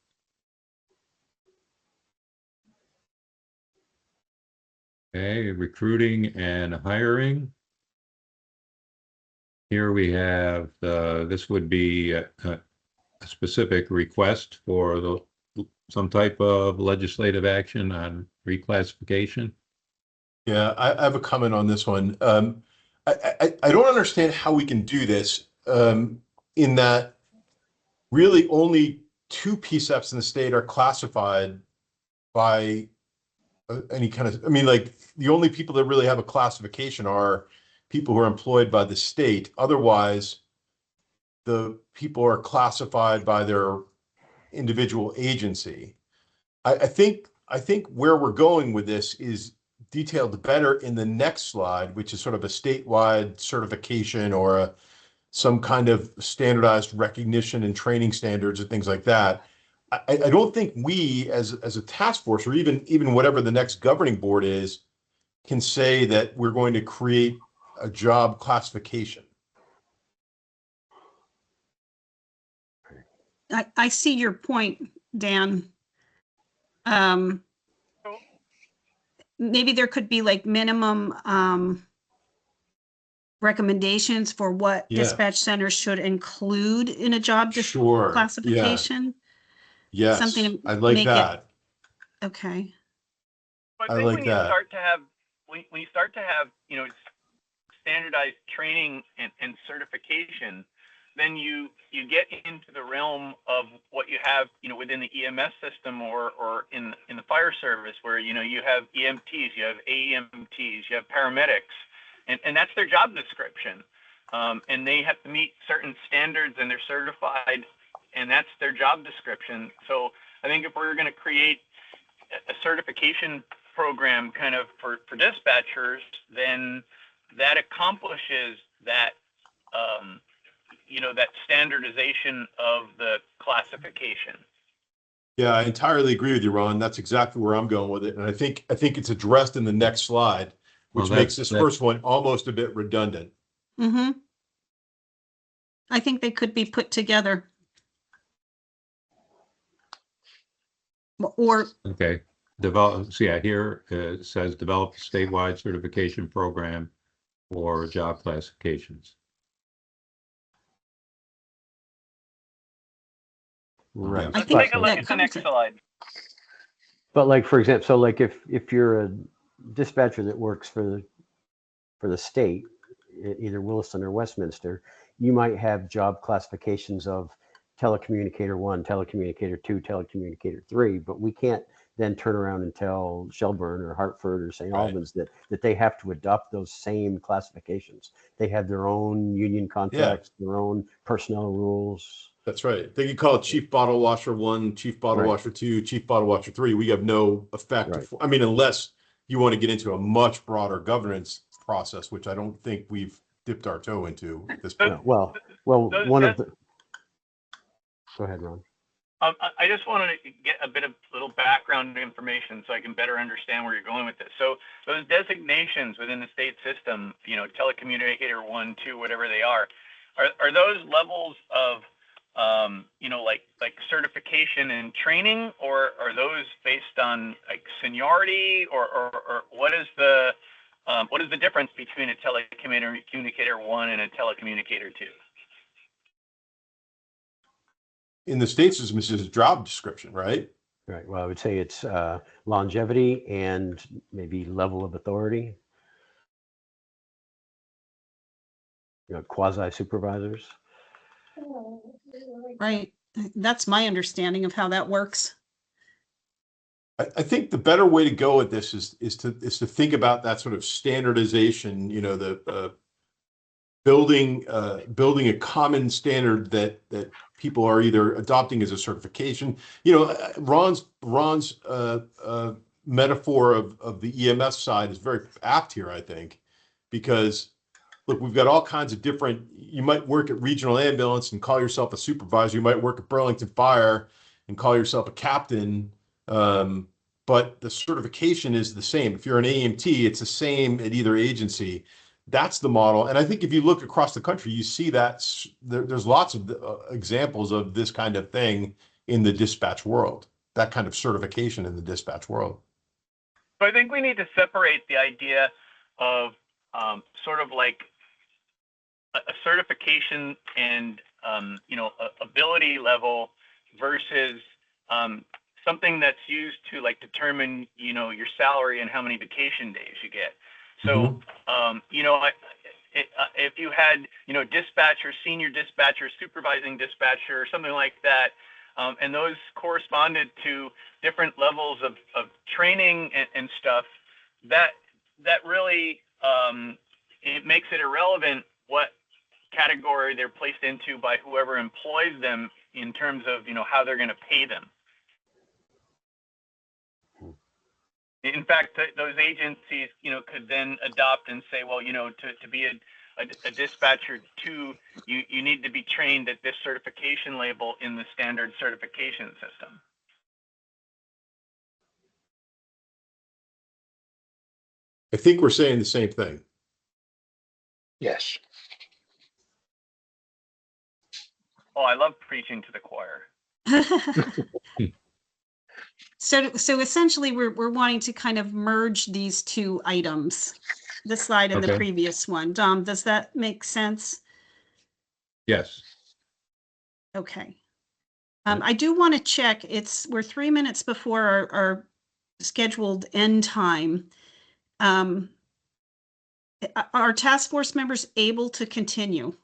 Okay, recruiting and hiring. Here we have, this would be a specific request for some type of legislative action on reclassification. Yeah, I have a comment on this one. I don't understand how we can do this in that really only 2 PSEPs in the state are classified by any kind of, I mean, like the only people that really have a classification are people who are employed by the state. Otherwise, the people are classified by their individual agency. I think where we're going with this is detailed better in the next slide, which is sort of a statewide certification or some kind of standardized recognition and training standards and things like that. I don't think we as a task force or even whatever the next governing board is can say that we're going to create a job classification. I see your point, Dan. Maybe there could be like minimum recommendations for what Yeah. dispatch centers should include in a job Sure. classification. Yes. Something to I like make that. Okay. I I think like when you that. start to have when you start to have standardized training and certification, then you get into the realm of what you have within the EMS system or in the fire service, where you have EMTs, you have AEMTs, you have paramedics, and that's their job description, and they have to meet certain standards and they're certified, and that's their job description. So I think if we're going to create a certification program kind of for dispatchers, then that accomplishes that that standardization of the classification. Yeah, I entirely agree with you, Ron. That's exactly where I'm going with it. And I think it's addressed in the next slide, which Well, makes this first one almost a bit redundant. Mm-hmm. I think they could be put together. Or Okay, develop, so yeah, here it says develop a statewide certification program for job classifications. Right. I Let's think take a look that at the covers next it. slide. But like, for example, so like if you're a dispatcher that works for the state, either Williston or Westminster, you might have job classifications of telecommunicator 1, telecommunicator 2, telecommunicator 3, but we can't then turn around and tell Shelburne or Hartford or St. Right. Albans that they have to adopt those same classifications. They have their own union contracts, their own personnel rules. That's right. They could call it Chief Bottle Washer 1, Chief Bottle Right. Washer 2, Chief Bottle Washer 3. We have no effect. Right. I mean, unless you want to get into a much broader governance process, which I don't think we've dipped our toe into at this point. Well, Those one of the. Go ahead, Ron. I just wanted to get a bit of little background information so I can better understand where you're going with this. So those designations within the state system, telecommunicator 1, 2, whatever they are those levels of like certification and training, or are those based on like seniority, or what is the difference between a telecommunicator 1 and a telecommunicator 2? In the state system, it's just a job description, right? Right. Well, I would say it's longevity and maybe level of authority. Quasi supervisors. Right. That's my understanding of how that works. I think the better way to go at this is to think about that sort of standardization. The building a common standard that people are either adopting as a certification. Ron's metaphor of the EMS side is very apt here, I think, because look, we've got all kinds of different. You might work at Regional Ambulance and call yourself a supervisor. You might work at Burlington Fire and call yourself a captain. But the certification is the same. If you're an AMT, it's the same at either agency. That's the model. And I think if you look across the country, you see that there's lots of examples of this kind of thing in the dispatch world, that kind of certification in the dispatch world. So I think we need to separate the idea of sort of like a certification and ability level versus something that's used to like determine your salary and how many vacation days you get. So if you had dispatcher, senior dispatcher, supervising dispatcher, something like that, and those corresponded to different levels of training and stuff, that really it makes it irrelevant what category they're placed into by whoever employs them in terms of how they're going to pay them. In fact, those agencies could then adopt and say, well, to be a dispatcher 2, you need to be trained at this certification label in the standard certification system. I think we're saying the same thing. Yes. Oh, I love preaching to the choir. So essentially, we're wanting to kind of merge these two items, this slide and the Okay. previous one. Dom, does that make sense? Yes. Okay. I do want to check. We're 3 minutes before our scheduled end time. Are task force members able to continue?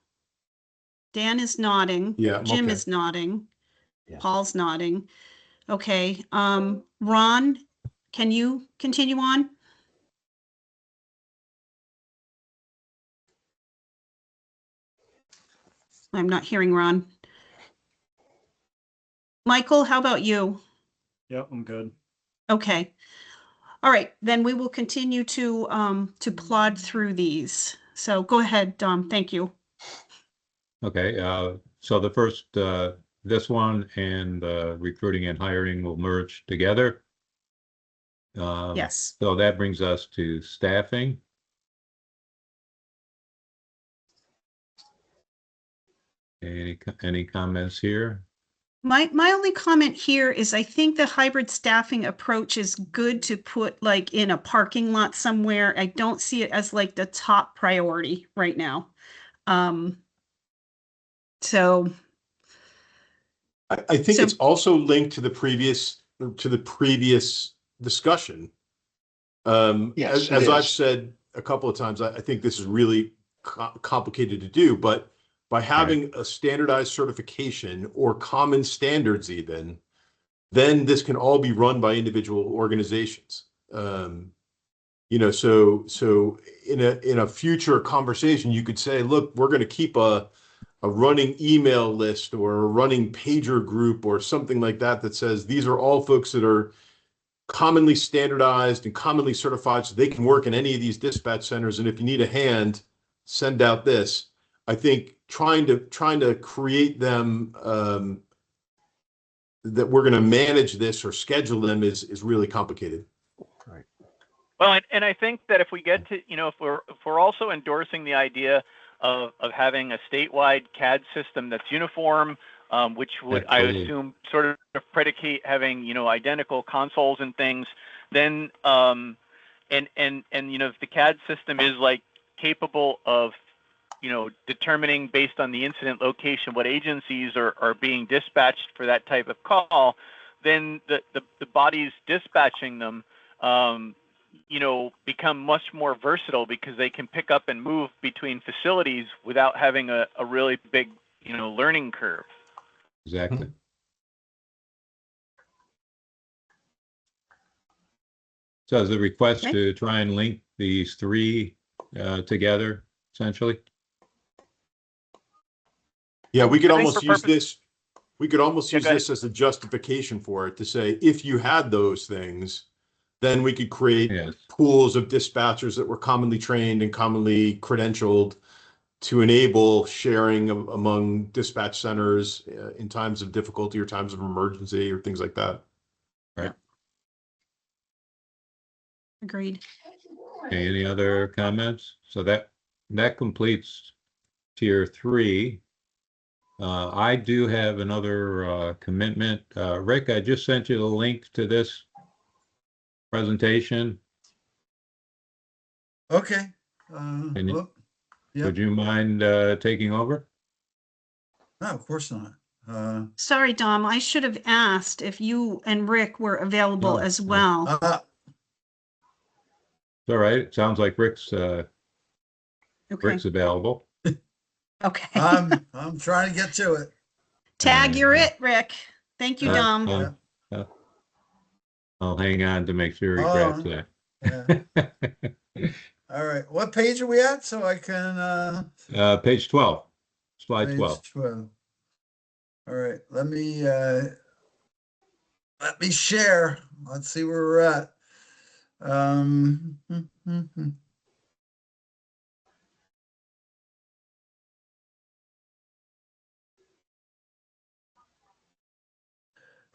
Dan is nodding. Yeah, I'm Jim okay. is nodding. Yes. Paul's nodding. Okay. Ron, can you continue on? I'm not hearing Ron. Michael, how about you? Yep, I'm good. Okay. All right, then we will continue to plod through these. So go ahead, Dom. Thank you. Okay. So the first, this one and recruiting and hiring will merge together. Yes. So that brings us to staffing. Any comments here? My only comment here is I think the hybrid staffing approach is good to put like in a parking lot somewhere. I don't see it as like the top priority right now. So I think So- it's also linked to the previous discussion. Yes, as it I've is. said a couple of times, I think this is really complicated to do, but by having a standardized certification or common standards even, then this can all be run by individual organizations. You know, so in a future conversation, you could say, look, we're going to keep a running email list or a running pager group or something like that that says these are all folks that are commonly standardized and commonly certified so they can work in any of these dispatch centers. And if you need a hand, send out this. I think trying to create them that we're going to manage this or schedule them is really complicated. Right. Well, and I think that if we get to, you know, if we're also endorsing the idea of having a statewide CAD system that's uniform, which would, Absolutely. I assume, sort of predicate having, you know, identical consoles and things, then, and you know, if the CAD system is like capable of, you know, determining based on the incident location what agencies are being dispatched for that type of call, then the bodies dispatching them, you know, become much more versatile because they can pick up and move between facilities without having a really big, you know, learning curve. Exactly. So is the request Okay. to try and link these three together, essentially? Yeah, we could I think almost for use purpose- this. We could almost Yeah, use go ahead. this as a justification for it to say, if you had those things, then we could create Yes. pools of dispatchers that were commonly trained and commonly credentialed to enable sharing among dispatch centers in times of difficulty or times of emergency or things like that. Right. agreed. Okay, any other comments? So that completes tier 3. I do have another commitment. Rick, I just sent you the link to this presentation. Okay. And you- Well, yep. Would you mind taking over? No, of course not. Sorry, Dom, I should have asked if you and Rick were available No, as no. well. It's all right. It sounds like Rick's Okay, available. okay. I'm trying to get to it. Tag, you're it, Rick. Thank you, Uh, Dom. I'll hang on to make sure he Oh, grabs that. Yeah. All right. What page are we at? So I can Page 12, slide page 12. 12. All right. Let me share. Let's see where we're at.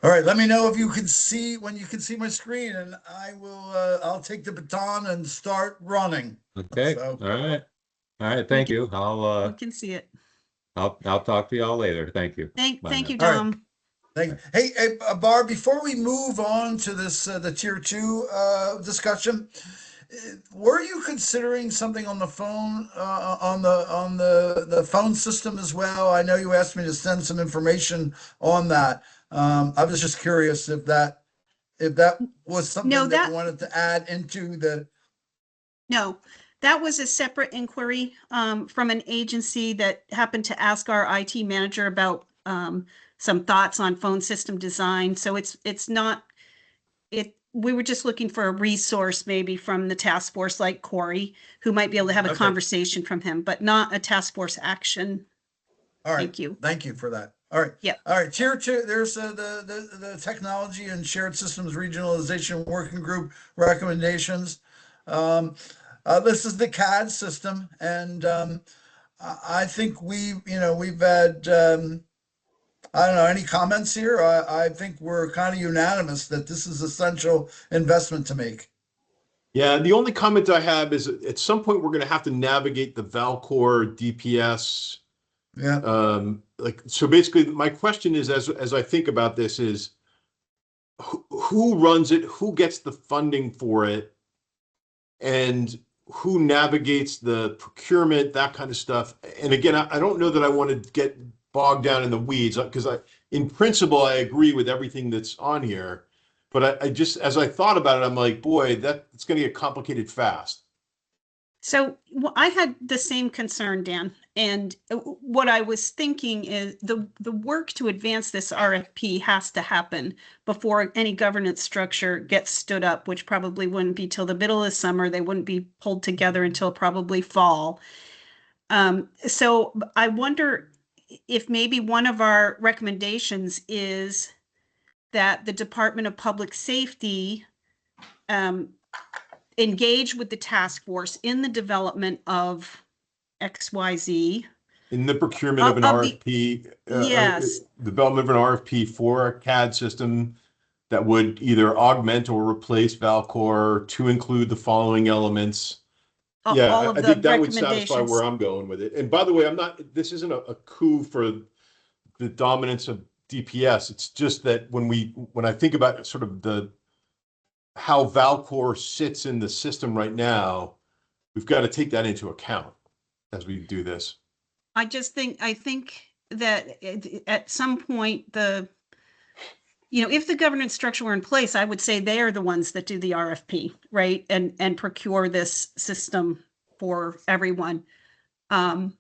All right, let me know if you can see when you can see my screen, and I will. I'll take the baton and start running. Okay. So- All right. Thank you. We can see it. I'll talk to y'all later. Thank you. Thank Bye you, now. All right. Dom. Thank you. Hey, Barb, before we move on to this, the tier two discussion, were you considering something on the phone, on the phone system as well? I know you asked me to send some information on that. I was just curious if that was No, something that we wanted to add into the. No, that was a separate inquiry from an agency that happened to ask our IT manager about some thoughts on phone system design. So it's not it. We were just looking for a resource maybe from the task force like Corey, who might be able to have a Okay. conversation from him, but not a task force action. All right. Thank you. Thank you for that. All right. Yep. All right. Tier two, there's the technology and shared systems regionalization working group recommendations. This is the CAD system, and I think we've had I don't know, any comments here. I think we're kind of unanimous that this is essential investment to make. Yeah, the only comment I have is at some point we're going to have to navigate the Valcor DPS. Yeah. So basically my question is, as I think about this, is who runs it, who gets the funding for it, and who navigates the procurement, that kind of stuff. And again, I don't know that I want to get bogged down in the weeds, because in principle, I agree with everything that's on here. But I just, as I thought about it, I'm like, boy, it's going to get complicated fast. So I had the same concern, Dan. And what I was thinking is the work to advance this RFP has to happen before any governance structure gets stood up, which probably wouldn't be till the middle of the summer. They wouldn't be pulled together until probably fall. So I wonder if maybe one of our recommendations is that the Department of Public Safety engage with the task force in the development of XYZ. In the procurement of an RFP, yes. Development of an RFP for a CAD system that would either augment or replace Valcor to include the following elements. Yeah, I think that would satisfy where I'm going with it. And by the way, this isn't a coup for the dominance of DPS. It's just that when I think about sort of how Valcor sits in the system right now, we've got to take that into account as we do this. I think that at some point if the governance structure were in place, I would say they are the ones that do the RFP, right? And procure this system for everyone. But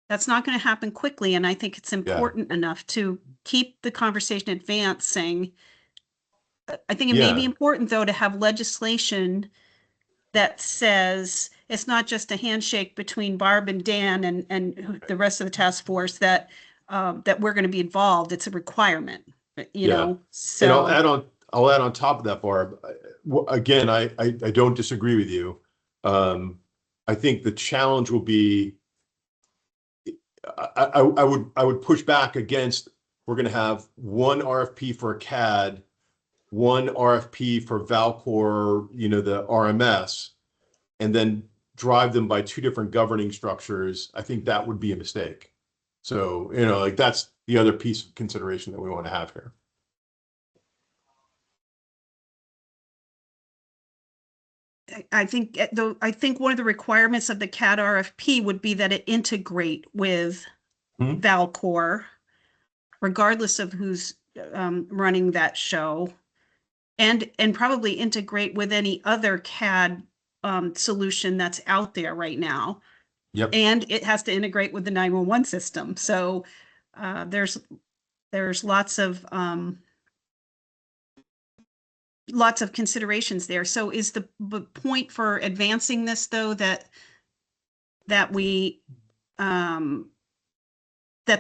that's not going to happen quickly. And I think it's important enough to keep the conversation advancing. I think it may be important, though, to have legislation that says it's not just a handshake between Barb and Dan and the rest of the task force that we're going to be involved. It's a requirement, you know. So and I'll add on top of that, Barb. Again, I don't disagree with you. I think the challenge will be. I would push back against. We're going to have one RFP for a CAD, one RFP for Valcor, the RMS, and then drive them by two different governing structures. I think that would be a mistake. So, that's the other piece of consideration that we want to have here. I think one of the requirements of the CAD RFP would be that it integrate with Valcor, regardless of who's running that show, and probably integrate with any other CAD solution that's out there right now. Yep. And it has to integrate with the 911 system. So there's lots of considerations there. So is the point for advancing this, though, that we that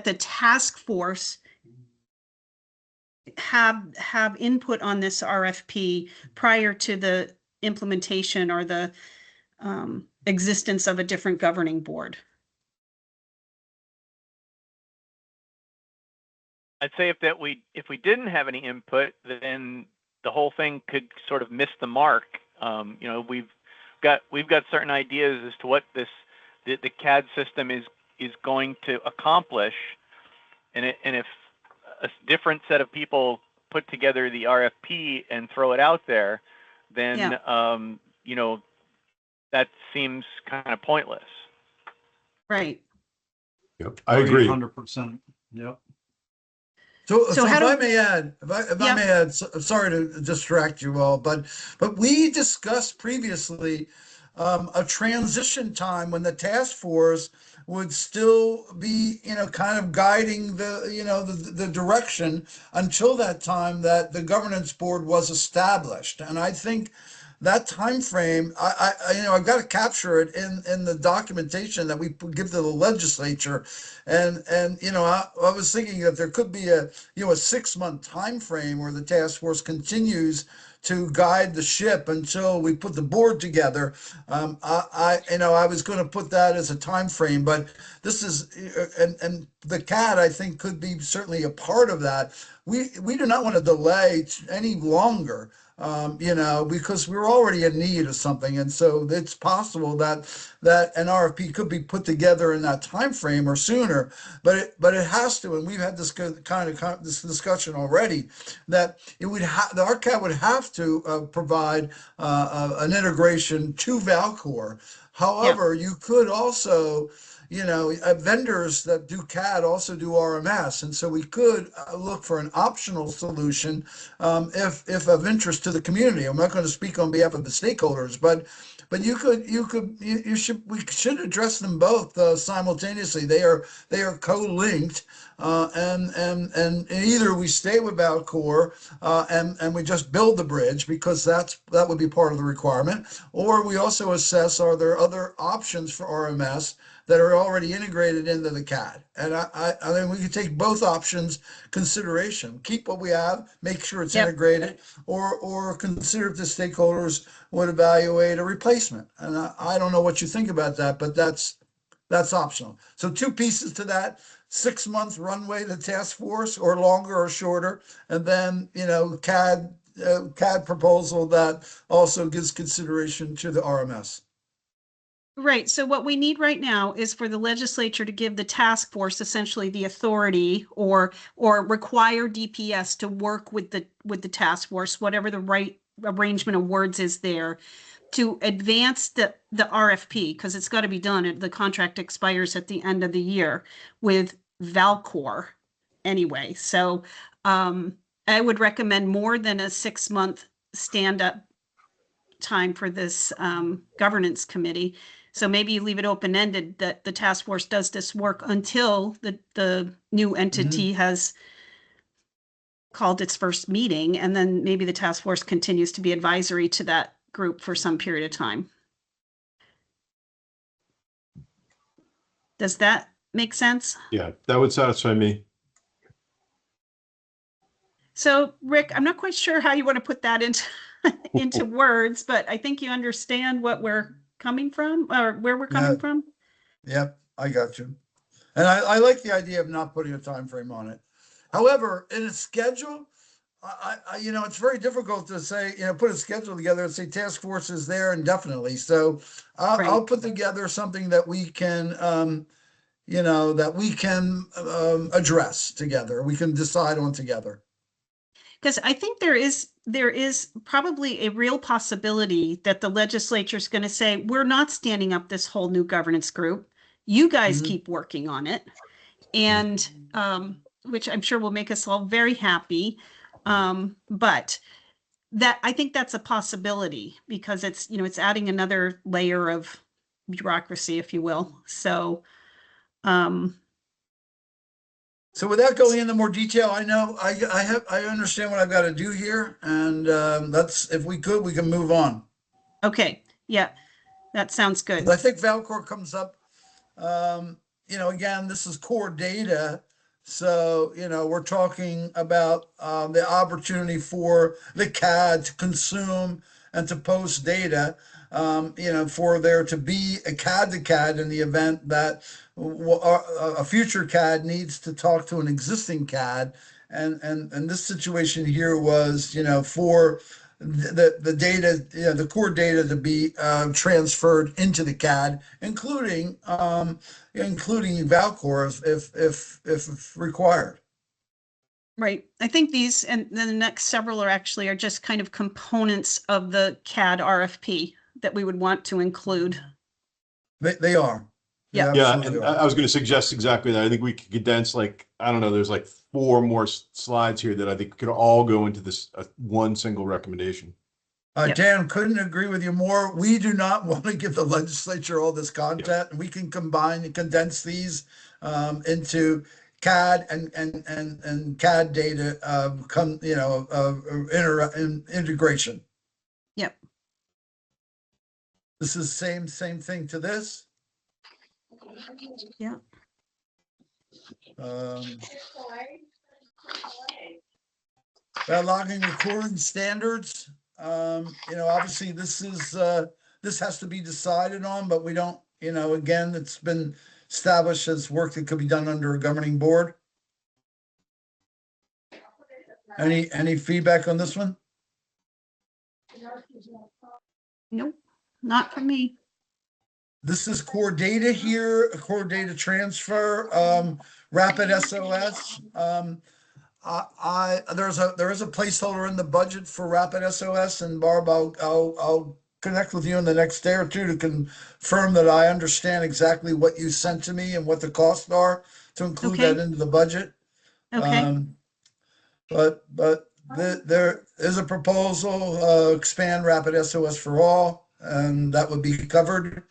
the task force have input on this RFP prior to the implementation or the existence of a different governing board? I'd say if we didn't have any input, then the whole thing could sort of miss the mark. We've got certain ideas as to what the CAD system is going to accomplish, and if a different set of people put together the RFP and throw it out there, then you know, that seems kind of pointless. Right. Yep, I agree. 100%. Yep. So how if do- I may add, I may add, sorry to distract you all, but we discussed previously a transition time when the task force would still be, kind of guiding the direction until that time that the governance board was established. And I think that time frame, I've got to capture it in the documentation that we give to the legislature. And I was thinking that there could be a 6-month time frame where the task force continues to guide the ship until we put the board together. I was going to put that as a time frame, but this is and the CAD I think could be certainly a part of that. We do not want to delay any longer. Because we're already in need of something, and so it's possible that an RFP could be put together in that time frame or sooner. But it has to, and we've had this this discussion already, that the RCAT would have to provide an integration to Valcor. However, you could also, vendors that do CAD also do RMS, and so we could look for an optional solution if of interest to the community. I'm not going to speak on behalf of the stakeholders, but we should address them both simultaneously. They are co-linked, and either we stay with Valcor and we just build the bridge because that would be part of the requirement, or we also assess, are there other options for RMS that are already integrated into the CAD. And I mean, we could take both options consideration, keep what we have, make sure it's integrated, or consider if the stakeholders would evaluate a replacement. And I don't know what you think about that, but that's optional. So 2 pieces to that: 6-month runway, the task force, or longer or shorter, and then, CAD proposal that also gives consideration to the RMS. Right. So what we need right now is for the legislature to give the task force essentially the authority or require DPS to work with the task force, whatever the right arrangement of words is there, to advance the RFP, because it's got to be done. The contract expires at the end of the year with Valcor anyway. So I would recommend more than a 6-month stand-up time for this governance committee. So maybe you leave it open-ended that the task force does this work until the new entity has called its first meeting, and then maybe the task force continues to be advisory to that group for some period of time. Does that make sense? Yeah, that would satisfy me. So, Rick, I'm not quite sure how you want to put that into words, but I think you understand what we're coming from, or where we're coming from. Yep, I got you. And I like the idea of not putting a time frame on it. However, in a schedule, it's very difficult to say, put a schedule together and say task force is there indefinitely. So I'll put together something that we can, address together. We can decide on together. Because I think there is probably a real possibility that the legislature is going to say, we're not standing up this whole new governance group. You guys keep working on it. And which I'm sure will make us all very happy. But that, I think that's a possibility because it's adding another layer of bureaucracy, if you will. So so without going into more detail, I know I understand what I've got to do here, and that's, if we could, we can move on. Okay, yeah, that sounds good. I think Valcor comes up. Again, this is core data, so we're talking about the opportunity for the CAD to consume and to post data. For there to be a CAD to CAD in the event that a future CAD needs to talk to an existing CAD, and this situation here was, for the data, the core data to be transferred into the CAD, including Valcor if required. Right. I think these and then the next several are just kind of components of the CAD RFP that we would want to include. They are. They Yeah. Yeah, absolutely and are. I was going to suggest exactly that. I think we could condense like, I don't know, there's like 4 more slides here that I think could all go into this one single recommendation. Yep. Dan, couldn't agree with you more. We do not want to give the legislature all this content. We can combine and condense these into CAD and CAD data integration. Yep. This is same thing to this. Yeah. Logging recording standards. Obviously this has to be decided on, but we don't, again, it's been established as work that could be done under a governing board. Any feedback on this one? Nope, not for me. This is core data here, core data transfer, rapid SOS. There is a placeholder in the budget for rapid SOS, and Barb, I'll connect with you in the next day or two to confirm that I understand exactly what you sent to me and what the costs are to include Okay. that into the budget. Okay. But there is a proposal, expand rapid SOS for all, and that would be covered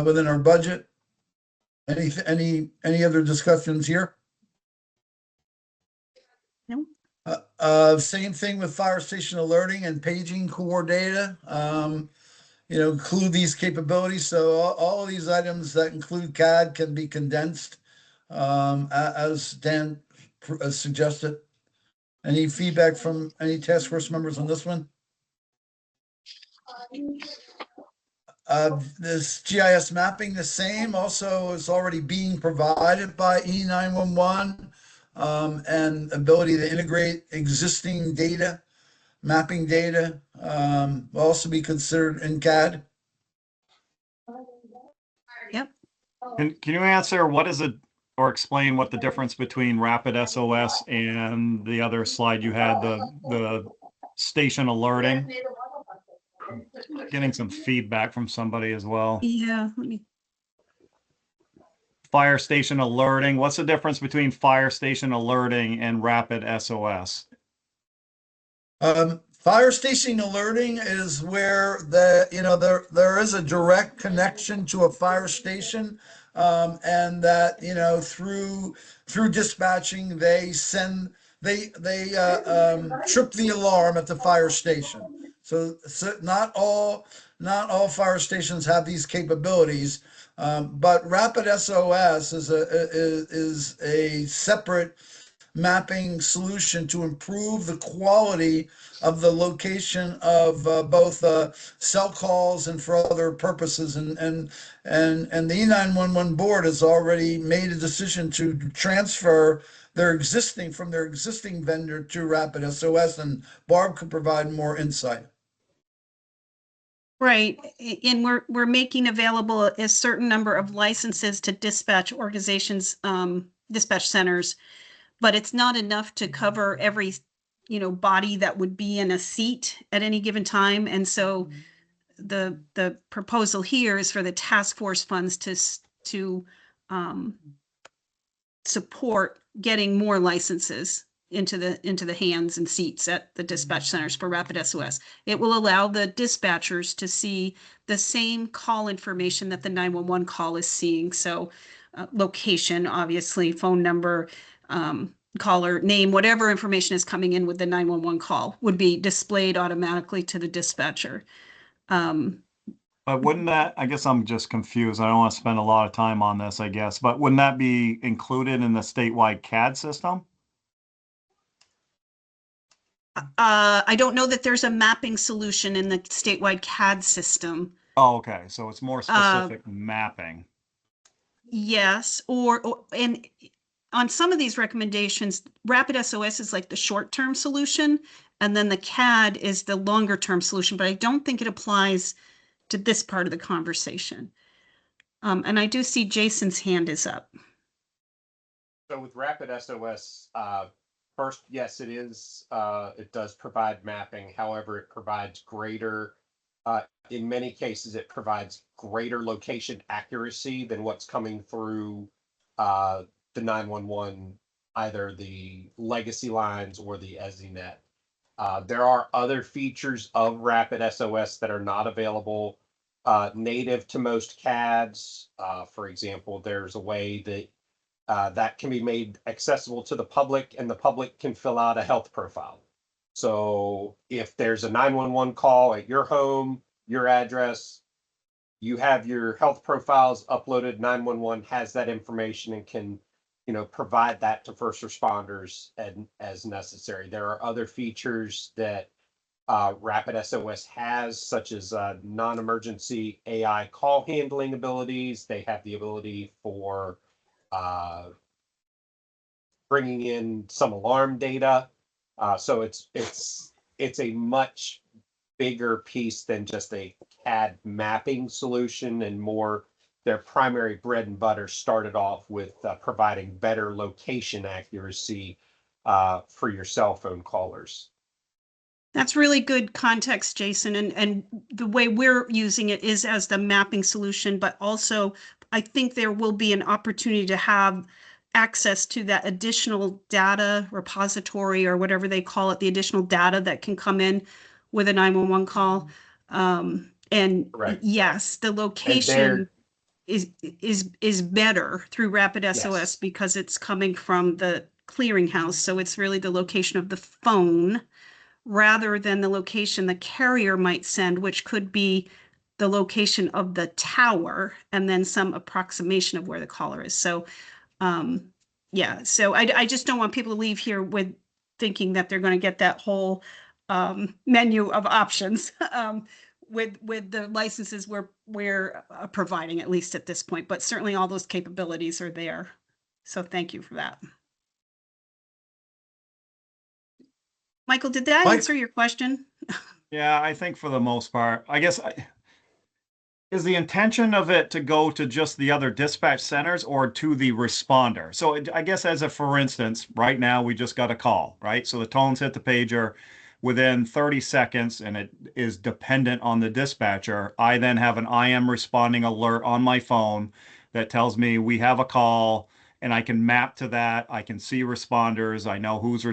within our budget. Any other discussions here? No. Same thing with fire station alerting and paging core data. Include these capabilities. So all of these items that include CAD can be condensed, as Dan suggested. Any feedback from any task force members on this one? This GIS mapping, the same, also is already being provided by E911, and ability to integrate existing data, mapping data, will also be considered in CAD. Yep. Can you answer what is it, or explain what the difference between rapid SOS and the other slide you had, the station alerting? Getting some feedback from somebody as well. Yeah. Let me. Fire station alerting. What's the difference between fire station alerting and rapid SOS? Fire station alerting is where there is a direct connection to a fire station, and that through dispatching they trip the alarm at the fire station. So not all fire stations have these capabilities, but rapid SOS is a separate mapping solution to improve the quality of the location of both cell calls and for other purposes. And the E911 board has already made a decision to transfer their existing vendor to rapid SOS, and Barb could provide more insight. Right, and we're making available a certain number of licenses to dispatch organizations, dispatch centers, but it's not enough to cover every, body that would be in a seat at any given time. And so the proposal here is for the task force funds to support getting more licenses into the hands and seats at the dispatch centers for rapid SOS. It will allow the dispatchers to see the same call information that the 911 call is seeing. So location, obviously, phone number, caller name, whatever information is coming in with the 911 call would be displayed automatically to the dispatcher. But wouldn't that, I guess I'm just confused. I don't want to spend a lot of time on this, I guess, but wouldn't that be included in the statewide CAD system? I don't know that there's a mapping solution in the statewide CAD system. Oh, okay. So it's more specific mapping. Yes, and on some of these recommendations, rapid SOS is like the short-term solution, and then the CAD is the longer-term solution, but I don't think it applies to this part of the conversation. And I do see Jason's hand is up. So with rapid SOS, First, yes, it is. It does provide mapping. However, it provides greater, in many cases, it provides greater location accuracy than what's coming through the 911, either the legacy lines or the EZNet. There are other features of Rapid SOS that are not available native to most CADs. For example, there's a way that that can be made accessible to the public, and the public can fill out a health profile. So if there's a 911 call at your home, your address, you have your health profiles uploaded, 911 has that information and can, you know, provide that to first responders and as necessary. There are other features that Rapid SOS has, such as non-emergency AI call handling abilities. They have the ability for bringing in some alarm data. So it's a much bigger piece than just a CAD mapping solution, and more their primary bread and butter started off with providing better location accuracy for your cell phone callers. That's really good context, Jason. And the way we're using it is as the mapping solution, but also I think there will be an opportunity to have access to that additional data repository, or whatever they call it, the additional data that can come in with a 911 call. And Right. yes, the location is better through Rapid SOS, Yes. because it's coming from the clearinghouse. So it's really the location of the phone rather than the location the carrier might send, which could be the location of the tower and then some approximation of where the caller is. So yeah, so I just don't want people to leave here with thinking that they're going to get that whole menu of options with the licenses we're providing, at least at this point. But certainly all those capabilities are there. So thank you for that. Michael, did that answer your question? Yeah, I think for the most part, I guess, is the intention of it to go to just the other dispatch centers or to the responder? So I guess, as a for instance, right now we just got a call, right? So the tones hit the pager within 30 seconds, and it is dependent on the dispatcher. I then have an IM responding alert on my phone that tells me we have a call, and I can map to that. I can see responders. I know who's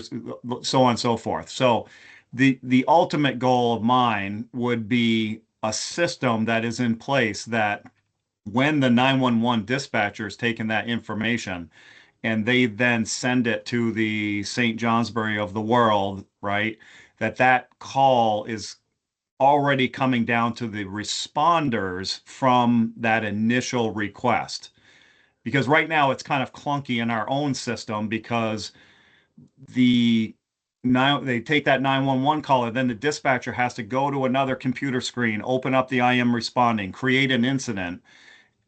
so on and so forth. So the ultimate goal of mine would be a system that is in place that when the 911 dispatcher is taking that information and they then send it to the St. Johnsbury of the world, right, that call is already coming down to the responders from that initial request. Because right now it's kind of clunky in our own system, because now they take that 911 caller, then the dispatcher has to go to another computer screen, open up the IM responding, create an incident.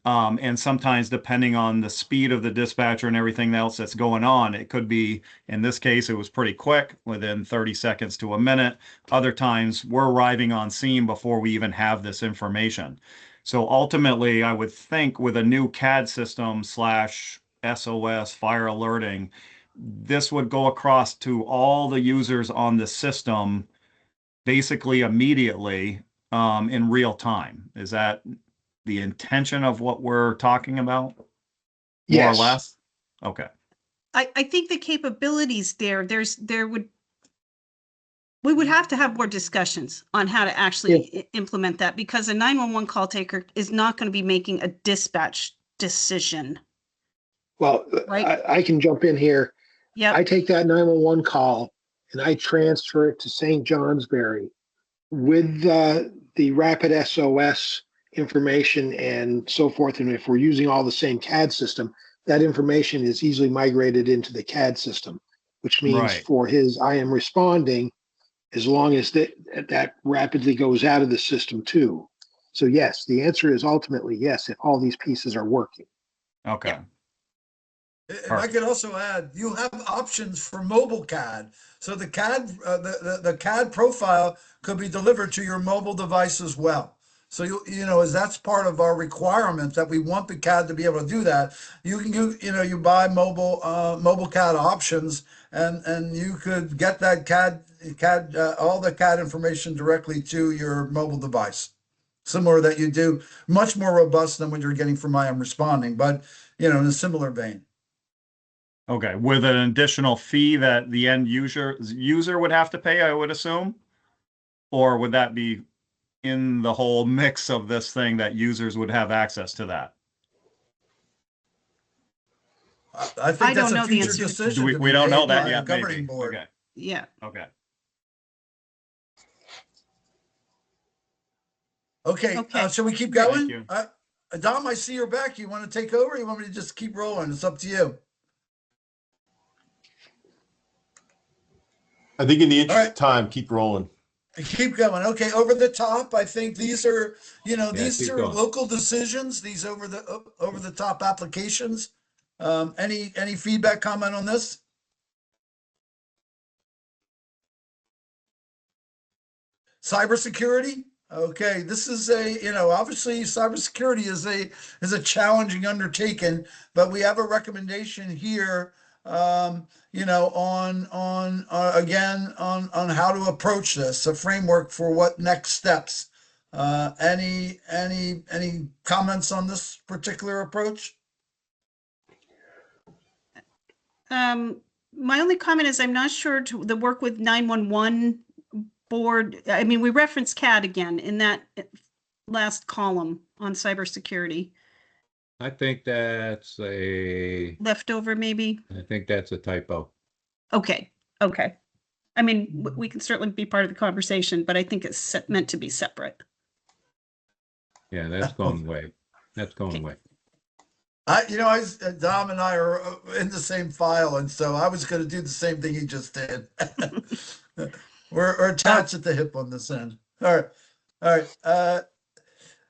And sometimes, depending on the speed of the dispatcher and everything else that's going on, it could be, in this case, it was pretty quick, within 30 seconds to a minute. Other times we're arriving on scene before we even have this information. So ultimately, I would think with a new CAD system / SOS fire alerting, this would go across to all the users on the system basically immediately, in real time. Is that the intention of what we're talking about? More or Yes. less? Okay. I think the capabilities we would have to have more discussions on how to actually implement that, because a 911 call taker is not going to be making a dispatch decision. Well, Right. I can jump in here. Yep. I take that 911 call and I transfer it to St. Johnsbury with the Rapid SOS information and so forth. And if we're using all the same CAD system, that information is easily migrated into the CAD system, which means Right. for his IM responding, as long as that rapidly goes out of the system too. So yes, the answer is ultimately yes, if all these pieces are working. Okay. If I could also add, you have options for mobile CAD. So the CAD, the CAD profile could be delivered to your mobile device as well. So you know, as that's part of our requirement that we want the CAD to be able to do that, you can you buy mobile CAD options, and you could get that CAD all the CAD information directly to your mobile device. Similar that you do, much more robust than what you're getting from I Am Responding, but in a similar vein. Okay, with an additional fee that the end user would have to pay, I would assume? Or would that be in the whole mix of this thing that users would have access to that? I think I that's don't a know the future answer. decision We to be don't know made that by yet, the governing maybe. board. Okay, Yeah. okay. Okay, Okay. shall we keep Thank going? you. Dom, I see you're back. You want to take over? Or you want me to just keep rolling? It's up to you. I think in the interest All right. of time, keep rolling. Keep going. Okay, over the top. I think these are, these keep are going. local decisions. These over the top applications. Any feedback, comment on this? Cybersecurity. Okay, this is obviously cybersecurity is a challenging undertaking, but we have a recommendation here, on how to approach this, a framework for what next steps. Any comments on this particular approach? My only comment is I'm not sure the work with 911 board. I mean, we reference CAD again in that last column on cybersecurity. I think that's a Leftover, maybe. I think that's a typo. Okay. Okay. I mean, we can certainly be part of the conversation, but I think it's meant to be separate. Yeah, that's going away. That's going away. Dom and I are in the same file, and so I was going to do the same thing he just did. We're attached at the hip on this end. All right.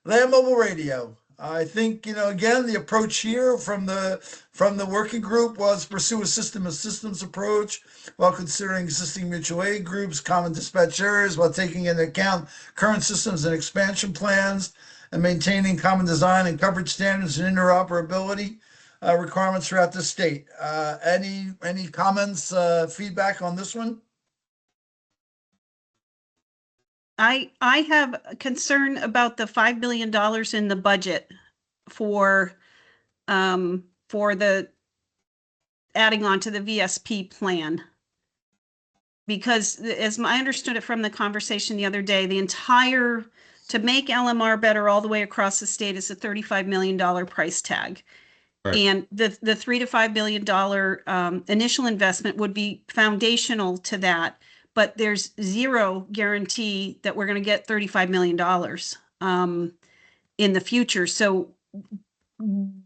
Land mobile radio. I think again the approach here from the working group was pursue a system of systems approach while considering existing mutual aid groups, common dispatch areas, while taking into account current systems and expansion plans, and maintaining common design and coverage standards and interoperability requirements throughout the state. Any comments, feedback on this one? I have a concern about the $5 million in the budget for the adding on to the VSP plan. Because as I understood it from the conversation the other day, to make LMR better all the way across the state is a $35 million price tag. Right. And the $3 to $5 billion initial investment would be foundational to that, but there's zero guarantee that we're going to get $35 million in the future. So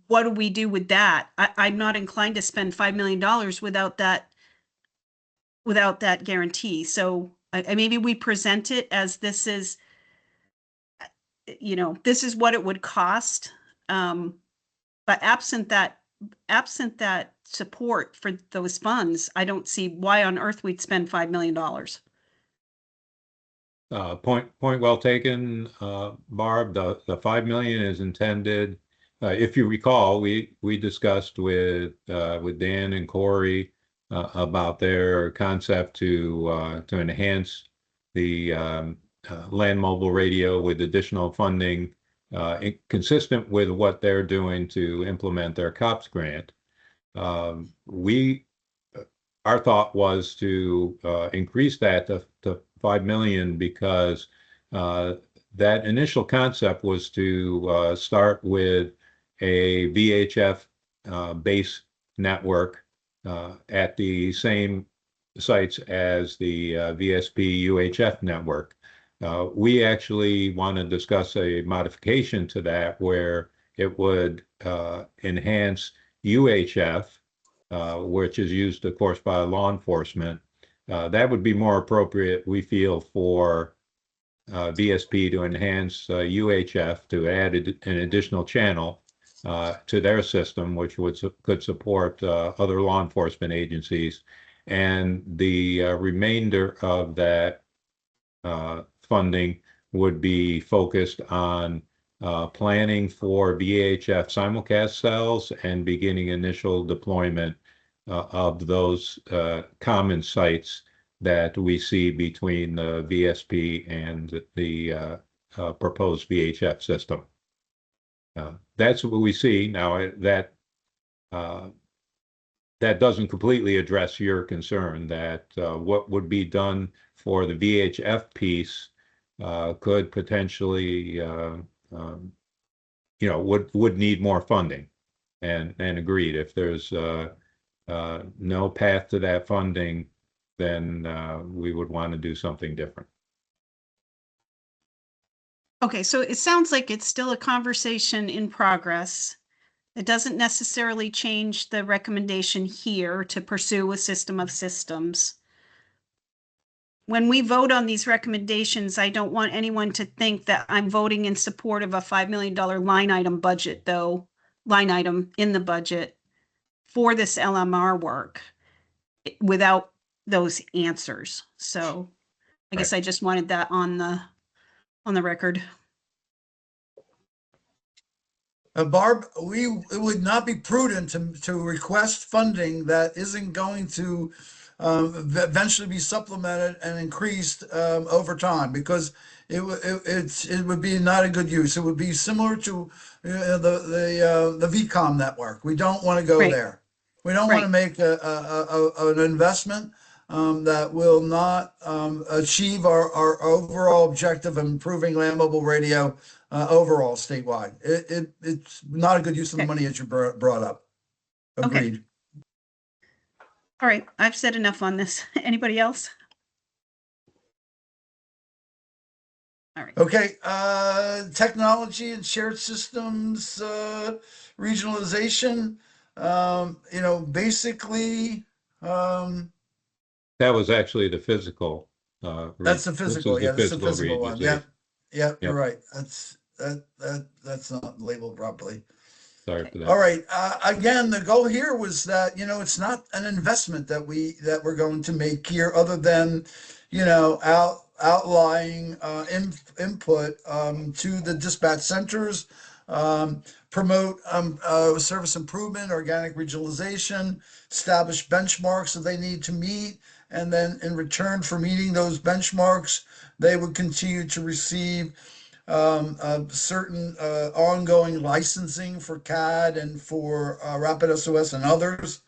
what do we do with that? I'm not inclined to spend $5 million without that guarantee. So maybe we present it as this is what it would cost. But absent that support for those funds, I don't see why on earth we'd spend $5 million. Point well taken, Barb. The 5 million is intended. If you recall, we discussed with Dan and Corey about their concept to enhance the land mobile radio with additional funding, consistent with what they're doing to implement their COPS grant. Our thought was to increase that to 5 million because that initial concept was to start with a VHF base network at the same sites as the VSP UHF network. We actually want to discuss a modification to that where it would enhance UHF, which is used, of course, by law enforcement. That would be more appropriate, we feel, for VSP to enhance UHF to add an additional channel to their system, which could support other law enforcement agencies. And the remainder of that funding would be focused on planning for VHF simulcast cells and beginning initial deployment of those common sites that we see between the VSP and the proposed VHF system. That's what we see now. That doesn't completely address your concern that what would be done for the VHF piece could potentially, would need more funding. And agreed, if there's no path to that funding, then we would want to do something different. Okay, so it sounds like it's still a conversation in progress. It doesn't necessarily change the recommendation here to pursue a system of systems. When we vote on these recommendations, I don't want anyone to think that I'm voting in support of a $5 million line item budget, though, line item in the budget for this LMR work without those answers. So I guess I just wanted that on the record. Barb, it would not be prudent to request funding that isn't going to eventually be supplemented and increased over time, because it would be not a good use. It would be similar to the VCOM network. We don't want to go there. We don't want to make an investment that will not achieve our overall objective of improving land mobile radio overall statewide. It's not a good use of the money, as you brought up. Agreed. Okay. All right, I've said enough on this. Anybody else? All right. Okay, technology and shared systems, regionalization, basically, that was actually the physical. That's the physical. Yeah, that's the physical one. Yeah, Yep. You're right. That's not labeled properly. Sorry for that. All right. Again, the goal here was that, it's not an investment that we're going to make here, other than, outlying input to the dispatch centers, promote service improvement, organic regionalization, establish benchmarks that they need to meet, and then in return for meeting those benchmarks, they would continue to receive certain ongoing licensing for CAD and for Rapid SOS and others.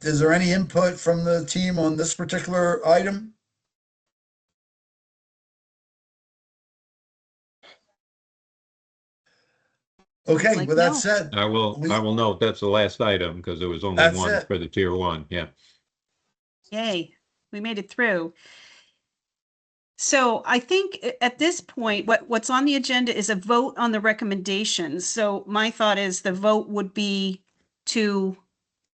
Is there any input from the team on this particular item? Okay, with that said, I will note that's the last item, because there was only one for the tier 1. Yeah. Yay, we made it through. So I think at this point, what's on the agenda is a vote on the recommendations. So my thought is the vote would be to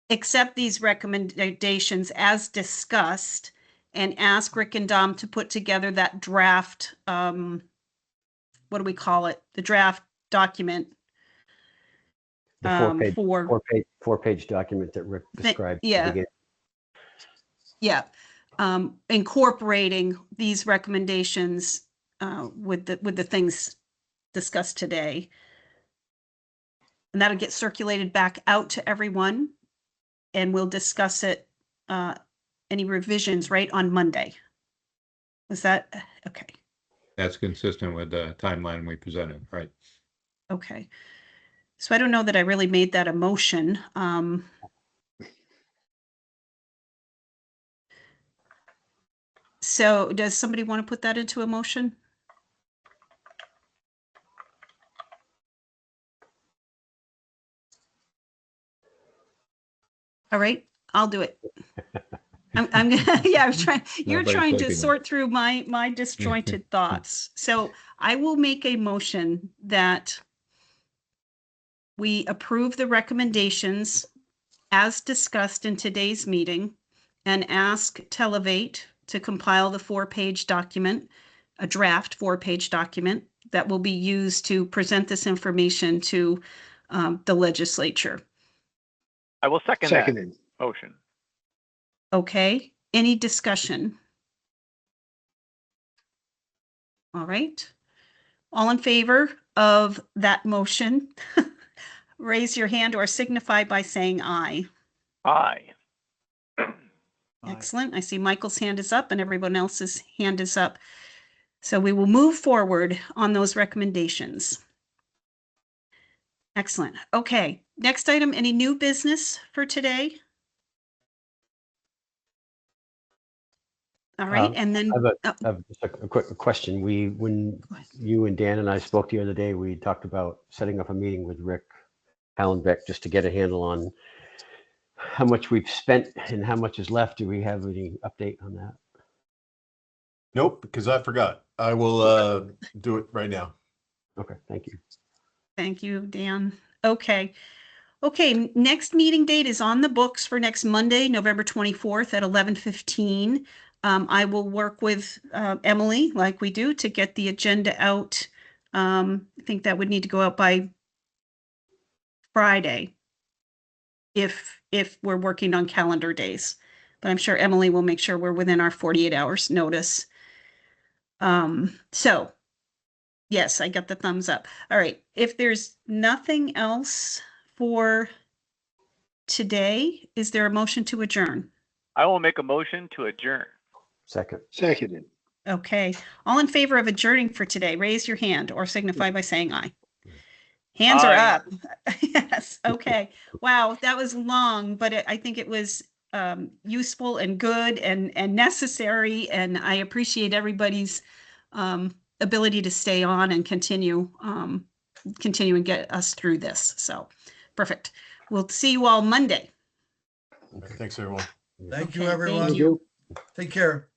accept these recommendations as discussed and ask Rick and Dom to put together that draft, what do we call it? The draft document. The four-page document that Rick described. Yeah. Yeah. Incorporating these recommendations with the things discussed today. And that'll get circulated back out to everyone, and we'll discuss it, any revisions, right, on Monday. Is that okay? That's consistent with the timeline we presented, right? Okay. So I don't know that I really made that a motion. So does somebody want to put that into a motion? All right, I'll do it. I'm gonna, yeah, I'm trying, you're trying to sort through my disjointed thoughts. So I will make a motion that we approve the recommendations as discussed in today's meeting and ask Televate to compile the 4-page document, a draft 4-page document that will be used to present this information to the legislature. I will second that motion. Okay, any discussion? All right. All in favor of that motion, raise your hand or signify by saying aye. Aye. Aye. Excellent. I see Michael's hand is up and everyone else's hand is up. So we will move forward on those recommendations. Excellent. Okay. Next item, any new business for today? All right. And then I have just a quick question. When you and Dan and I spoke the other day, we talked about setting up a meeting with Rick Hallenbeck just to get a handle on how much we've spent and how much is left. Do we have any update on that? Nope, because I forgot. I will do it right now. Okay, thank you. Thank you, Dan. Okay. Okay, next meeting date is on the books for next Monday, November 24th at 11:15. I will work with Emily, like we do, to get the agenda out. I think that would need to go out by Friday if we're working on calendar days. But I'm sure Emily will make sure we're within our 48 hours notice. So yes, I got the thumbs up. All right, if there's nothing else for today, is there a motion to adjourn? I will make a motion to adjourn. Second. Seconded. Okay, all in favor of adjourning for today, raise your hand or signify by saying aye. Hands are Aye. up. Yes, okay. Wow, that was long, but I think it was useful and good and necessary, and I appreciate everybody's ability to stay on and continue and get us through this. So, perfect. We'll see you all Monday. Thanks, everyone. Thank you, Okay, everyone. thank you. Take care.